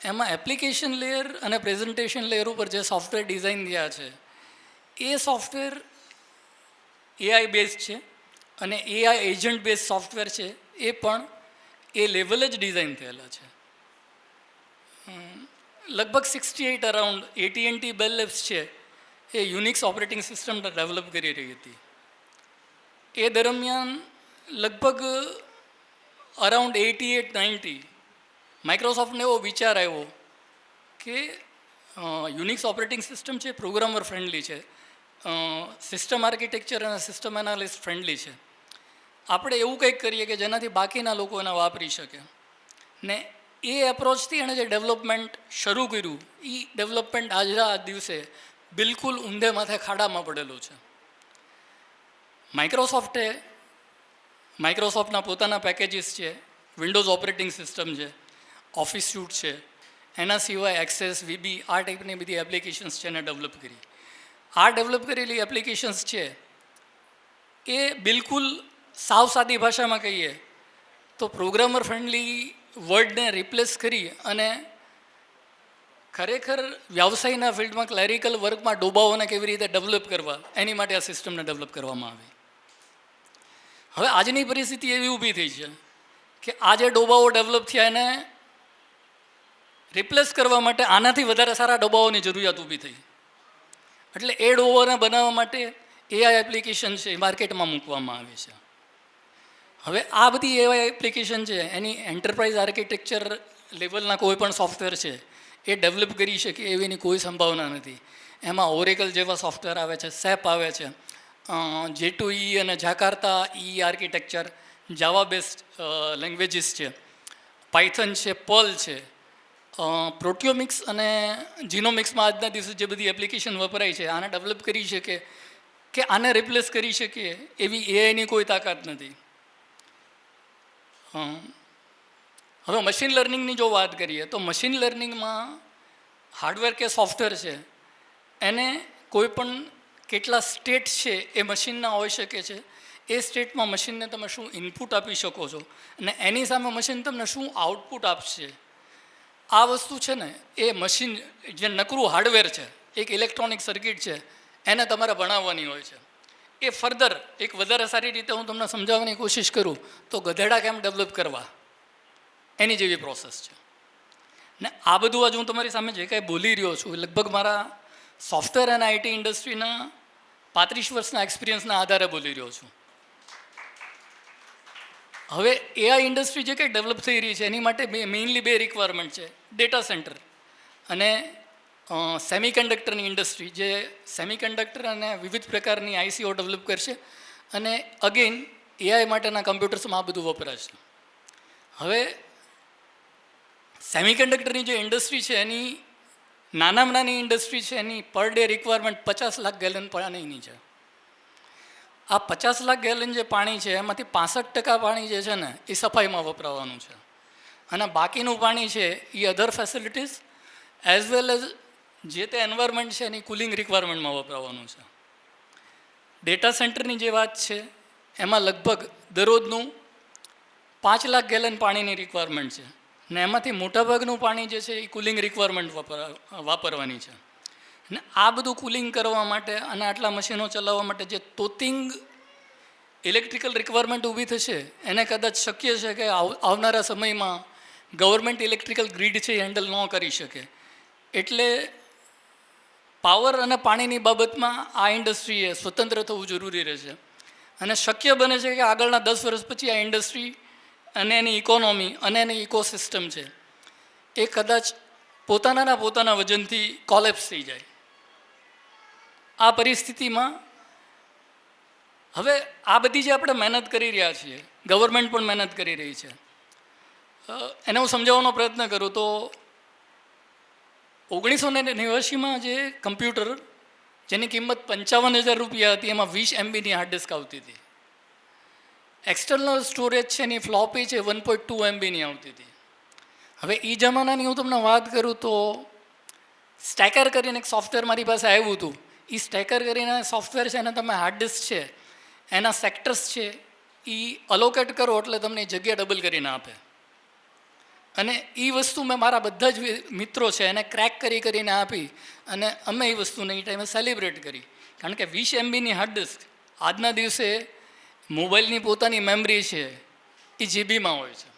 એમાં એપ્લિકેશન લેયર અને પ્રેઝન્ટેશન લેયર ઉપર જે સોફ્ટવેર ડિઝાઇન થયા છે એ સોફ્ટવેર AI બેઝડ છે અને AI એજન્ટ બેઝ સોફ્ટવેર છે એ પણ એ લેવલ જ ડિઝાઇન થયેલા છે. લગભગ 68 અરાઉન્ડ AT&T બેલ લેબ્સ છે એ યુનિક્સ ઓપરેટિંગ સિસ્ટમ ડેવલપ કરી રહી હતી. એ દરમિયાન લગભગ અરાઉન્ડ 88-90 માઇક્રોસોફ્ટને એવો વિચાર આવ્યો કે યુનિક્સ ઓપરેટિંગ સિસ્ટમ છે પ્રોગ્રામર ફ્રેન્ડલી છે, સિસ્ટમ આર્કિટેક્ચર અને સિસ્ટમ એનાલિસ્ટ ફ્રેન્ડલી છે, આપણે એવું કંઈક કરીએ કે જેનાથી બાકીના લોકો એને વાપરી શકે. ને એ એપ્રોચથી એણે જે ડેવલપમેન્ટ શરૂ કર્યું એ ડેવલપમેન્ટ આજના દિવસે બિલકુલ ઊંધે માથે ખાડામાં પડેલું છે. માઇક્રોસોફ્ટના પોતાના પેકેજીસ છે, વિન્ડોઝ ઓપરેટિંગ સિસ્ટમ છે, ઓફિસ સ્યુટ છે, એના સિવાય એક્સેસ, VB આ ટાઈપની બધી એપ્લિકેશન્સ છે એને ડેવલપ કરી. આ ડેવલપ કરેલી એપ્લિકેશન્સ છે એ બિલકુલ સાવ સાદી ભાષામાં કહીએ તો પ્રોગ્રામર ફ્રેન્ડલી વર્ડને રિપ્લેસ કરી અને ખરેખર વ્યવસાયના ફિલ્ડમાં ક્લેરિકલ વર્કમાં ડોબાઓને કેવી રીતે ડેવલપ કરવા એની માટે આ સિસ્ટમને ડેવલપ કરવામાં આવી. હવે આજની પરિસ્થિતિ એવી ઊભી થઈ છે કે આ જે ડોબાઓ ડેવલપ થયા એને રિપ્લેસ કરવા માટે આનાથી વધારે સારા ડોબાઓની જરૂરિયાત ઊભી થઈ. એટલે એ ડોબાઓને બનાવવા માટે AI એપ્લિકેશન છે એ માર્કેટમાં મૂકવામાં આવી છે. હવે આ બધી AI એપ્લિકેશન છે એની એન્ટરપ્રાઇઝ આર્કિટેક્ચર લેવલના કોઈ પણ સોફ્ટવેર છે એ ડેવલપ કરી શકે એવીની કોઈ સંભાવના નથી. એમાં ઓરેકલ જેવા સોફ્ટવેર આવે છે, SAP આવે છે, J2EE અને જાકાર્તા EE આર્કિટેક્ચર, જાવા બેઝડ લેંગ્વેજીસ છે, પાયથન છે, પર્લ છે, પ્રોટિયોમિક્સ અને જીનોમિક્સમાં આજના દિવસે જે બધી એપ્લિકેશન વપરાય છે આને ડેવલપ કરી શકે કે આને રિપ્લેસ કરી શકે એવી AIની કોઈ તાકાત નથી. હવે મશીન લર્નિંગની જો વાત કરીએ તો મશીન લર્નિંગમાં હાર્ડવેર કે સોફ્ટવેર છે એને કોઈ પણ કેટલા સ્ટેટ છે એ મશીનના હોઈ શકે છે. એ સ્ટેટમાં મશીનને તમે શું ઇનપુટ આપી શકો છો અને એની સામે મશીન તમને શું આઉટપુટ આપશે, આ વસ્તુ છે ને એ મશીન જે નકરું હાર્ડવેર છે, એક ઇલેક્ટ્રોનિક સર્કિટ છે, એને તમારે બનાવવાની હોય છે. એ ફર્ધર એક વધારે સારી રીતે હું તમને સમજાવવાની કોશિશ કરું તો ગધેડા કેમ ડેવલપ કરવા એની જેવી પ્રોસેસ છે. ને આ બધું આજે હું તમારી સામે જે કાંઈ બોલી રહ્યો છું લગભગ મારા સોફ્ટવેર અને IT ઇન્ડસ્ટ્રીના 35 વર્ષના એક્સપિરિયન્સના આધારે બોલી રહ્યો છું. હવે એઆઈ ઇન્ડસ્ટ્રી જે કંઈ ડેવલપ થઈ રહી છે એની માટે મેઇનલી બે રિક્વાયરમેન્ટ છે, ડેટા સેન્ટર અને સેમિકન્ડક્ટરની ઇન્ડસ્ટ્રી, જે સેમિકન્ડક્ટર અને વિવિધ પ્રકારની આઈસીઓ ડેવલપ કરશે અને અગેન એઆઈ માટેના કમ્પ્યુટર્સમાં આ બધું વપરાશે. હવે સેમિકન્ડક્ટરની જે ઇન્ડસ્ટ્રી છે એની નાનામાં નાની ઇન્ડસ્ટ્રી છે એની per day requirement 50 lakh gallon પાણીની છે. આ 50 લાખ ગેલન જે પાણી છે એમાંથી 65% પાણી જે છે ને એ સફાઈમાં વપરાવાનું છે અને બાકીનું પાણી છે એ અધર ફેસિલિટીઝ એઝ વેલ એઝ જે તે એન્વાયરમેન્ટ છે એની કુલિંગ રિક્વાયરમેન્ટમાં વપરાવાનું છે. ડેટા સેન્ટરની જે વાત છે એમાં લગભગ દરરોજનું 5 લાખ ગેલન પાણીની રિક્વાયરમેન્ટ છે ને એમાંથી મોટાભાગનું પાણી જે છે એ કુલિંગ રિક્વાયરમેન્ટ વાપરવાની છે. ને આ બધું કુલિંગ કરવા માટે અને આટલા મશીનો ચલાવવા માટે જે તોતિંગ ઇલેક્ટ્રિકલ રિક્વાયરમેન્ટ ઊભી થશે એને કદાચ શક્ય છે કે આવનારા સમયમાં ગવર્મેન્ટ ઇલેક્ટ્રિકલ ગ્રીડ છે એ હેન્ડલ ન કરી શકે. એટલે પાવર અને પાણીની બાબતમાં આ ઇન્ડસ્ટ્રીએ સ્વતંત્ર થવું જરૂરી રહેશે અને શક્ય બને છે કે આગળના 10 વર્ષ પછી આ ઇન્ડસ્ટ્રી અને એની ઇકોનોમી અને એની ઇકોસિસ્ટમ છે એ કદાચ પોતાના વજનથી કોલેપ્સ થઈ જાય. આ પરિસ્થિતિમાં હવે આ બધી જે આપણે મહેનત કરી રહ્યા છીએ, ગવર્મેન્ટ પણ મહેનત કરી રહી છે, એને હું સમજાવવાનો પ્રયત્ન કરું તો 1989માં જે કમ્પ્યુટર જેની કિંમત 55,000 રૂપિયા હતી એમાં 20 MBની હાર્ડ ડિસ્ક આવતી હતી. એક્સટર્નલ સ્ટોરેજ છે એની ફ્લોપી છે 1.2 MBની આવતી હતી. હવે એ જમાનાની હું તમને વાત કરું તો સ્ટેકર કરીને એક સોફ્ટવેર મારી પાસે આવ્યું હતું. એ સ્ટેકર કરીને સોફ્ટવેર છે એને તમે હાર્ડ ડિસ્ક છે એના સેક્ટર્સ છે એ અલોકેટ કરો એટલે તમને એ જગ્યા ડબલ કરીને આપે. અને એ વસ્તુ મેં મારા બધા જ મિત્રો છે એને ક્રેક કરીને આપી અને અમે એ વસ્તુને એ ટાઈમે સેલિબ્રેટ કરી. કારણ કે 20 MBની હાર્ડ ડિસ્ક આજના દિવસે મોબાઈલની પોતાની મેમરી છે એ જીબીમાં હોય છે.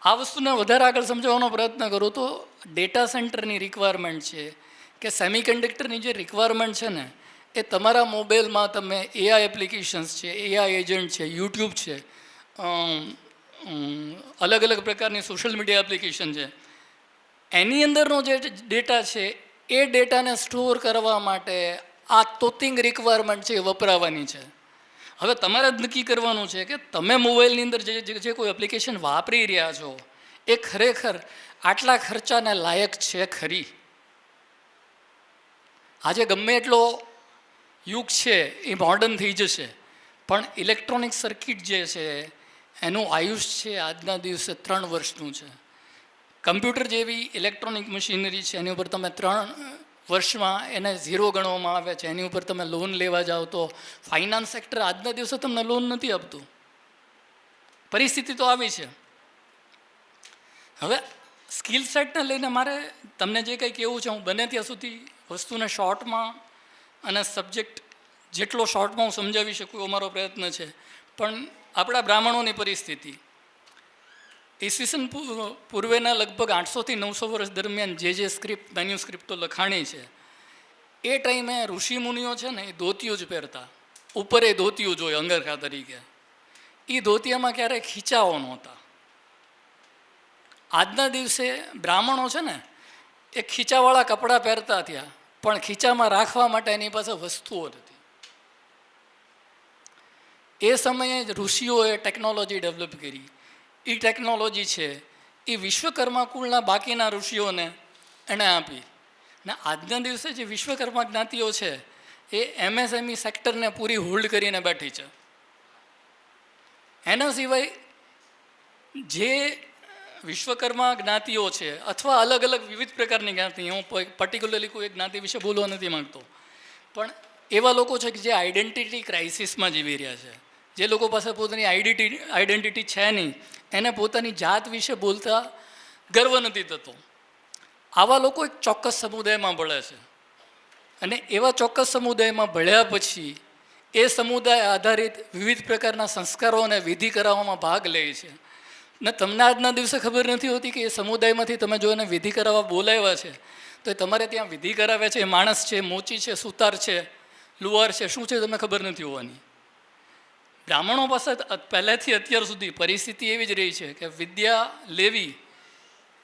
આ વસ્તુને વધારે આગળ સમજાવવાનો પ્રયત્ન કરું તો ડેટા સેન્ટરની રિક્વાયરમેન્ટ છે કે સેમિકન્ડક્ટરની જે રિક્વાયરમેન્ટ છે ને એ તમારા મોબાઈલમાં તમે એઆઈ એપ્લિકેશન્સ છે, એઆઈ એજન્ટ છે, યુટ્યુબ છે, અલગ અલગ પ્રકારની સોશિયલ મીડિયા એપ્લિકેશન છે, એની અંદરનો જે ડેટા છે એ ડેટાને સ્ટોર કરવા માટે આ તોતિંગ રિક્વાયરમેન્ટ છે એ વપરાવાની છે. હવે તમારે જ નક્કી કરવાનું છે કે તમે મોબાઈલની અંદર જે કોઈ એપ્લિકેશન વાપરી રહ્યા છો એ ખરેખર આટલા ખર્ચાને લાયક છે ખરી? આજે ગમે એટલો યુગ છે એ મોડર્ન થઈ જશે પણ ઇલેક્ટ્રોનિક સર્કિટ જે છે એનું આયુષ છે આજના દિવસે 3 વર્ષનું છે. કમ્પ્યુટર જેવી ઇલેક્ટ્રોનિક મશીનરી છે એની ઉપર તમે 3 વર્ષમાં એને 0 ગણવામાં આવે છે. એની ઉપર તમે લોન લેવા જાઓ તો ફાઇનાન્સ સેક્ટર આજના દિવસે તમને લોન નથી આપતું. પરિસ્થિતિ તો આવી છે. હવે સ્કિલ સેટને લઈને મારે તમને જે કંઈ કહેવું છે હું બને ત્યાં સુધી વસ્તુને શોર્ટમાં અને સબ્જેક્ટ જેટલો શોર્ટમાં હું સમજાવી શકું એવો મારો પ્રયત્ન છે. પણ આપણા બ્રાહ્મણોની પરિસ્થિતિ ઈસવીસન પૂર્વેના લગભગ 800 થી 900 વર્ષ દરમિયાન જે સ્ક્રિપ્ટ મેન્યુસ્ક્રિપ્ટો લખાણી છે એ ટાઈમે ઋષિમુનિઓ છે ને એ ધોતિયું જ પહેરતા, ઉપર એ ધોતિયું જ હોય અંગરખા તરીકે. એ ધોતિયામાં ક્યારેય ખીચાઓ નહોતા. આજના દિવસે બ્રાહ્મણો છે ને એ ખીચાવાળા કપડાં પહેરતા થયા પણ ખીચામાં રાખવા માટે એની પાસે વસ્તુઓ નથી. એ સમયે ઋષિઓએ ટેકનોલોજી ડેવલપ કરી. એ ટેકનોલોજી છે એ વિશ્વકર્મા કુળના બાકીના ઋષિઓને એણે આપી. ને આજના દિવસે જે વિશ્વકર્મા જ્ઞાતિઓ છે એ MSME સેક્ટરને પૂરી હોલ્ડ કરીને બેઠી છે. એના સિવાય જે વિશ્વકર્મા જ્ઞાતિઓ છે અથવા અલગ અલગ વિવિધ પ્રકારની જ્ઞાતિ, હું પર્ટિક્યુલરલી કોઈ એક જ્ઞાતિ વિશે બોલવા નથી માગતો, પણ એવા લોકો છે કે જે આઈડેન્ટિટી ક્રાઇસિસમાં જીવી રહ્યા છે. જે લોકો પાસે પોતાની આઈડેન્ટિટી છે નહીં, એને પોતાની જાત વિશે બોલતા ગર્વ નથી થતો. આવા લોકો એક ચોક્કસ સમુદાયમાં ભળે છે અને એવા ચોક્કસ સમુદાયમાં ભળ્યા પછી એ સમુદાય આધારિત વિવિધ પ્રકારના સંસ્કારો અને વિધિ કરાવવામાં ભાગ લે છે. ને તમને આજના દિવસે ખબર નથી હોતી કે એ સમુદાયમાંથી તમે જો એને વિધિ કરાવવા બોલાવ્યા છે તો એ તમારે ત્યાં વિધિ કરાવે છે એ માણસ છે, મોચી છે, સુતાર છે, લુહાર છે, શું છે તમને ખબર નથી હોવાની. બ્રાહ્મણો પાસે પહેલેથી અત્યાર સુધી પરિસ્થિતિ એવી જ રહી છે કે વિદ્યા લેવી,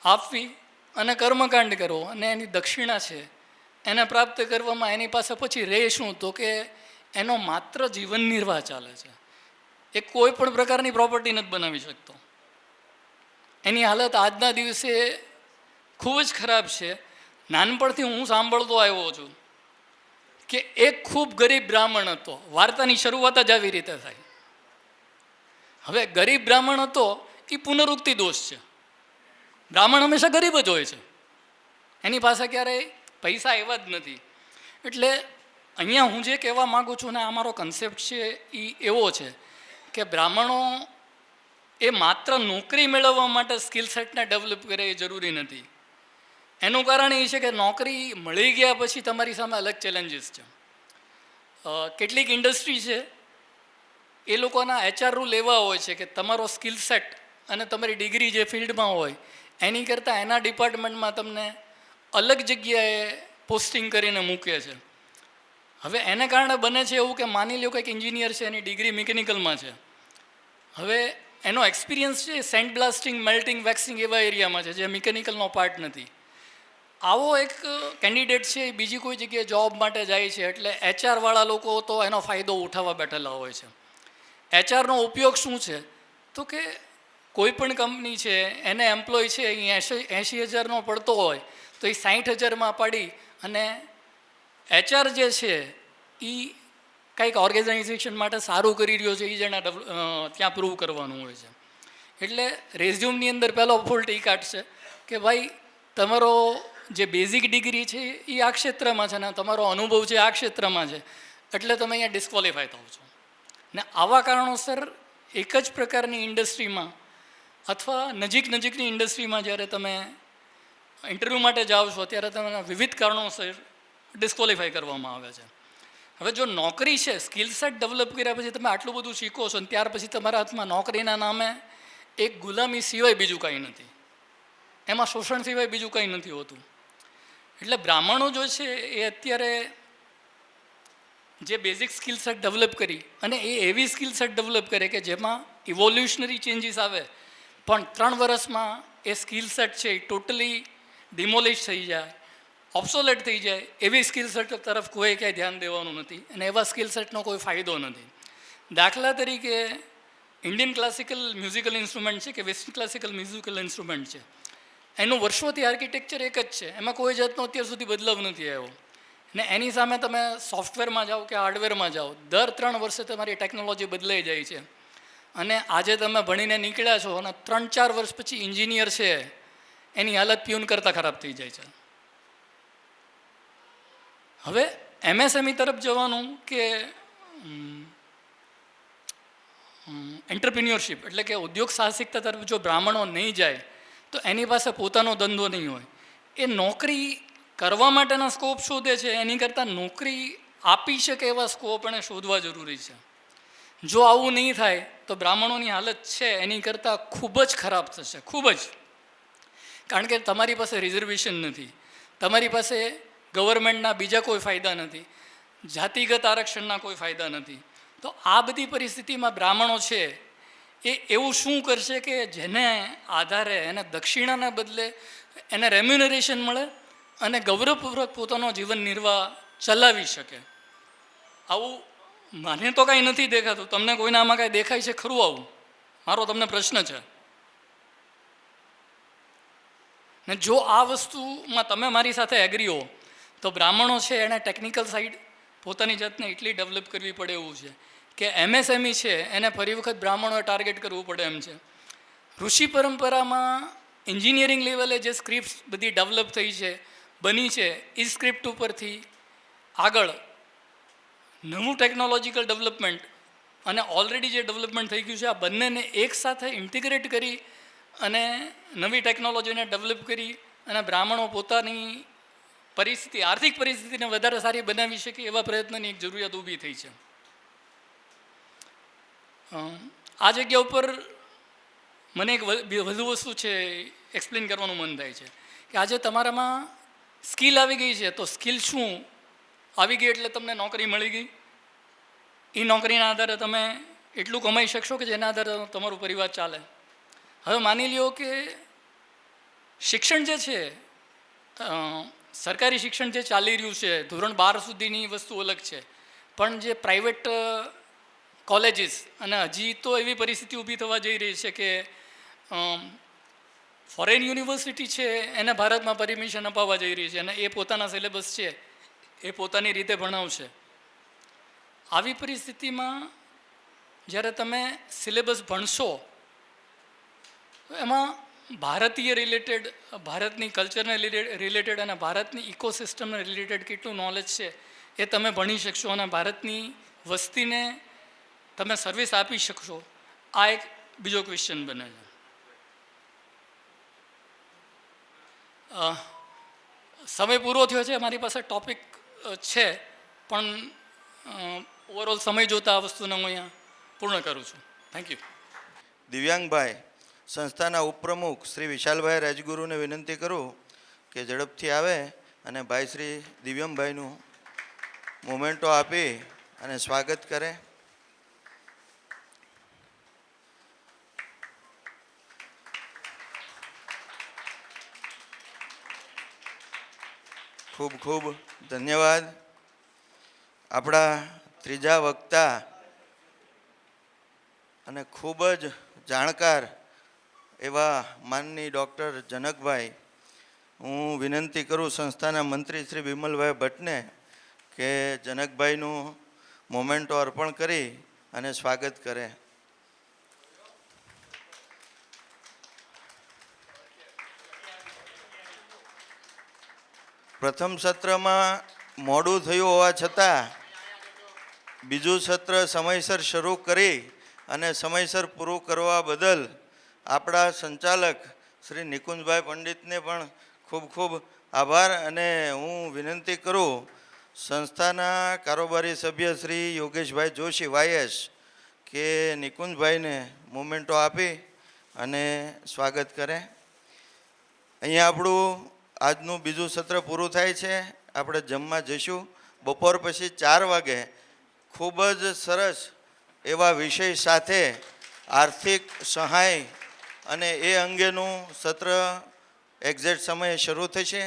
આપવી અને કર્મકાંડ કરવો અને એની દક્ષિણા છે એને પ્રાપ્ત કરવામાં એની પાસે પછી રહે શું, તો કે એનો માત્ર જીવન નિર્વાહ ચાલે છે. એ કોઈ પણ પ્રકારની પ્રોપર્ટી નથી બનાવી શકતો. એની હાલત આજના દિવસે ખૂબ જ ખરાબ છે. નાનપણથી હું સાંભળતો આવ્યો છું કે એક ખૂબ ગરીબ બ્રાહ્મણ હતો. વાર્તાની શરૂઆત જ આવી રીતે થાય. હવે ગરીબ બ્રાહ્મણ હતો એ પુનરુક્તિ દોષ છે. બ્રાહ્મણ હંમેશા ગરીબ જ હોય છે, એની પાસે ક્યારેય પૈસા એવા જ નથી. એટલે અહીંયા હું જે કહેવા માગું છું ને આ મારો કન્સેપ્ટ છે એ એવો છે કે બ્રાહ્મણો એ માત્ર નોકરી મેળવવા માટે સ્કિલ સેટને ડેવલપ કરે એ જરૂરી નથી. એનું કારણ એ છે કે નોકરી મળી ગયા પછી તમારી સામે અલગ ચેલેન્જીસ છે. કેટલીક ઇન્ડસ્ટ્રી છે એ લોકોના HR રૂલ એવા હોય છે કે તમારો સ્કિલ સેટ અને તમારી ડિગ્રી જે ફિલ્ડમાં હોય એની કરતાં એના ડિપાર્ટમેન્ટમાં તમને અલગ જગ્યાએ પોસ્ટિંગ કરીને મૂકે છે. હવે એને કારણે બને છે એવું કે માની લો કે એક એન્જિનિયર છે, એની ડિગ્રી મિકેનિકલમાં છે. હવે એનો એક્સપિરિયન્સ છે સેન્ટ બ્લાસ્ટિંગ, મેલ્ટિંગ, વેક્સિંગ એવા એરિયામાં છે જે મિકેનિકલનો પાર્ટ નથી. આવો એક કેન્ડિડેટ છે એ બીજી કોઈ જગ્યાએ જોબ માટે જાય છે એટલે HR લોકો તો એનો ફાયદો ઉઠાવવા બેઠેલા હોય છે. HRનો ઉપયોગ શું છે તો કે કોઈ પણ કંપની છે એને એમ્પ્લોય છે એ 80,000નો પડતો હોય તો એ 60,000માં પાડી અને HR જે છે એ કંઈક ઓર્ગેનાઇઝેશન માટે સારું કરી રહ્યો છે એ જેને ત્યાં પ્રૂવ કરવાનું હોય છે. એટલે રેઝ્યુમની અંદર પહેલો ફોલ્ટ એ કાઢશે કે ભાઈ તમારો જે બેઝિક ડિગ્રી છે એ આ ક્ષેત્રમાં છે ને તમારો અનુભવ છે આ ક્ષેત્રમાં છે એટલે તમે અહીંયા ડિસ્ક્વોલિફાય થાવ છો. ને આવા કારણોસર એક જ પ્રકારની ઇન્ડસ્ટ્રીમાં અથવા નજીકની ઇન્ડસ્ટ્રીમાં જ્યારે તમે ઇન્ટરવ્યૂ માટે જાઓ છો ત્યારે તમને વિવિધ કારણોસર ડિસ્ક્વોલિફાય કરવામાં આવે છે. હવે જો નોકરી છે, સ્કિલ સેટ ડેવલપ કર્યા પછી તમે આટલું બધું શીખો છો ને ત્યાર પછી તમારા હાથમાં નોકરીના નામે એક ગુલામી સિવાય બીજું કંઈ નથી, એમાં શોષણ સિવાય બીજું કંઈ નથી હોતું. એટલે બ્રાહ્મણો જો છે એ અત્યારે જે બેઝિક સ્કિલ સેટ ડેવલપ કરી અને એ એવી સ્કિલ સેટ ડેવલપ કરે કે જેમાં ઇવોલ્યુશનરી ચેન્જીસ આવે પણ 3 વર્ષમાં એ સ્કિલ સેટ છે એ ટોટલી ડિમોલિશ થઈ જાય, ઓબ્સોલેટ થઈ જાય. એવી સ્કિલ સેટ તરફ કોઈ ક્યાંય ધ્યાન દેવાનું નથી અને એવા સ્કિલ સેટનો કોઈ ફાયદો નથી. દાખલા તરીકે ઇન્ડિયન ક્લાસિકલ મ્યુઝિકલ ઇન્સ્ટ્રુમેન્ટ છે કે વેસ્ટર્ન ક્લાસિકલ મ્યુઝિકલ ઇન્સ્ટ્રુમેન્ટ છે, એનું વર્ષોથી આર્કિટેક્ચર એક જ છે, એમાં કોઈ જાતનો અત્યાર સુધી બદલાવ નથી આવ્યો. ને એની સામે તમે સોફ્ટવેરમાં જાઓ કે હાર્ડવેરમાં જાઓ, દર 3 વર્ષે તમારી ટેકનોલોજી બદલાઈ જાય છે. અને આજે તમે ભણીને નીકળ્યા છો અને 3-4 વર્ષ પછી એન્જિનિયર છે એની હાલત પ્યુન કરતાં ખરાબ થઈ જાય છે. હવે MSME તરફ જવાનું કે એન્ટરપ્રિન્યોરશિપ એટલે કે ઉદ્યોગ સાહસિકતા તરફ જો બ્રાહ્મણો નહીં જાય તો એની પાસે પોતાનો ધંધો નહીં હોય. એ નોકરી કરવા માટેના સ્કોપ શોધે છે એની કરતાં નોકરી આપી શકે એવા સ્કોપ એને શોધવા જરૂરી છે. જો આવું નહીં થાય તો બ્રાહ્મણોની હાલત છે એની કરતાં ખૂબ જ ખરાબ થશે, ખૂબ જ. કારણ કે તમારી પાસે રિઝર્વેશન નથી, તમારી પાસે ગવર્મેન્ટના બીજા કોઈ ફાયદા નથી, જાતિગત આરક્ષણના કોઈ ફાયદા નથી. તો આ બધી પરિસ્થિતિમાં બ્રાહ્મણો છે એ એવું શું કરશે કે જેને આધારે એને દક્ષિણાને બદલે એને રેમ્યુનરેશન મળે અને ગૌરવપૂર્વક પોતાનો જીવન નિર્વાહ ચલાવી શકે. આવું મને તો કાંઈ નથી દેખાતું. તમને કોઈને આમાં કાંઈ દેખાય છે ખરું આવું? મારો તમને પ્રશ્ન છે. ને જો આ વસ્તુમાં તમે મારી સાથે એગ્રી હો તો બ્રાહ્મણો છે એણે ટેકનિકલ સાઈડ પોતાની જાતને એટલી ડેવલપ કરવી પડે એવું છે કે MSME છે એને ફરી વખત બ્રાહ્મણોએ ટાર્ગેટ કરવું પડે એમ છે. ઋષિ પરંપરામાં એન્જિનિયરિંગ લેવલે જે સ્ક્રિપ્ટ બધી ડેવલપ થઈ છે, બની છે, એ સ્ક્રિપ્ટ ઉપરથી આગળ નવું ટેકનોલોજીકલ ડેવલપમેન્ટ અને ઓલરેડી જે ડેવલપમેન્ટ થઈ ગયું છે આ બંનેને એકસાથે ઇન્ટિગ્રેટ કરી અને નવી ટેકનોલોજીને ડેવલપ કરી અને બ્રાહ્મણો પોતાની પરિસ્થિતિ, આર્થિક પરિસ્થિતિને વધારે સારી બનાવી શકે એવા પ્રયત્નની એક જરૂરિયાત ઊભી થઈ છે. આ જગ્યા ઉપર મને એક વધુ વસ્તુ છે એક્સપ્લેન કરવાનું મન થાય છે કે આજે તમારામાં સ્કિલ આવી ગઈ છે તો સ્કિલ શું આવી ગઈ એટલે તમને નોકરી મળી ગઈ, એ નોકરીના આધારે તમે એટલું કમાઈ શકશો કે જેના આધારે તમારો પરિવાર ચાલે. હવે માની લ્યો કે શિક્ષણ જે છે, સરકારી શિક્ષણ જે ચાલી રહ્યું છે, ધોરણ 12 સુધીની વસ્તુ અલગ છે, પણ જે પ્રાઇવેટ કોલેજીસ, અને હજી તો એવી પરિસ્થિતિ ઊભી થવા જઈ રહી છે કે ફોરેન યુનિવર્સિટી છે એને ભારતમાં પરમિશન અપાવવા જઈ રહી છે, અને એ પોતાના સિલેબસ છે એ પોતાની રીતે ભણાવશે. આવી પરિસ્થિતિમાં જ્યારે તમે સિલેબસ ભણશો એમાં ભારતીય રિલેટેડ, ભારતની કલ્ચરને રિલેટેડ અને ભારતની ઇકોસિસ્ટમને રિલેટેડ કેટલું નોલેજ છે એ તમે ભણી શકશો અને ભારતની વસ્તીને તમે સર્વિસ આપી શકશો. આ એક બીજો ક્વેશ્ચન બને છે. સમય પૂરો થયો છે, મારી પાસે ટોપિક છે, પણ ઓવરઓલ સમય જોતા આ વસ્તુને હું અહીંયા પૂર્ણ કરું છું. Thank you. દિવ્યાંગભાઈ સંસ્થાના ઉપપ્રમુખ શ્રી વિશાલભાઈ રાજગુરુને વિનંતી કરું કે ઝડપથી આવે અને ભાઈ શ્રી દિવ્યમભાઈનું મોમેન્ટો આપી અને સ્વાગત કરે. ખૂબ ખૂબ ધન્યવાદ. આપણા ત્રીજા વક્તા અને ખૂબ જ જાણકાર એવા માનની ડૉક્ટર જનકભાઈ, હું વિનંતી કરું સંસ્થાના મંત્રી શ્રી વિમલભાઈ ભટ્ટને કે જનકભાઈનું મોમેન્ટો અર્પણ કરી અને સ્વાગત કરે. પ્રથમ સત્રમાં મોડું થયું હોવા છતાં બીજું સત્ર સમયસર શરૂ કરી અને સમયસર પૂરું કરવા બદલ આપણા સંચાલક શ્રી નિકુંજભાઈ પંડિતને પણ ખૂબ ખૂબ આભાર. અને હું વિનંતી કરું સંસ્થાના કારોબારી સભ્ય શ્રી યોગેશભાઈ જોશી વાયસ કે નિકુંજભાઈને મોમેન્ટો આપી અને સ્વાગત કરે. અહીંયા આપણું આજનું બીજું સત્ર પૂરું થાય છે. આપણે જમવા જઈશું. બપોર પછી 4 વાગે ખૂબ જ સરસ એવા વિષય સાથે આર્થિક સહાય અને એ અંગેનું સત્ર એક્ઝેક્ટ સમયે શરૂ થશે.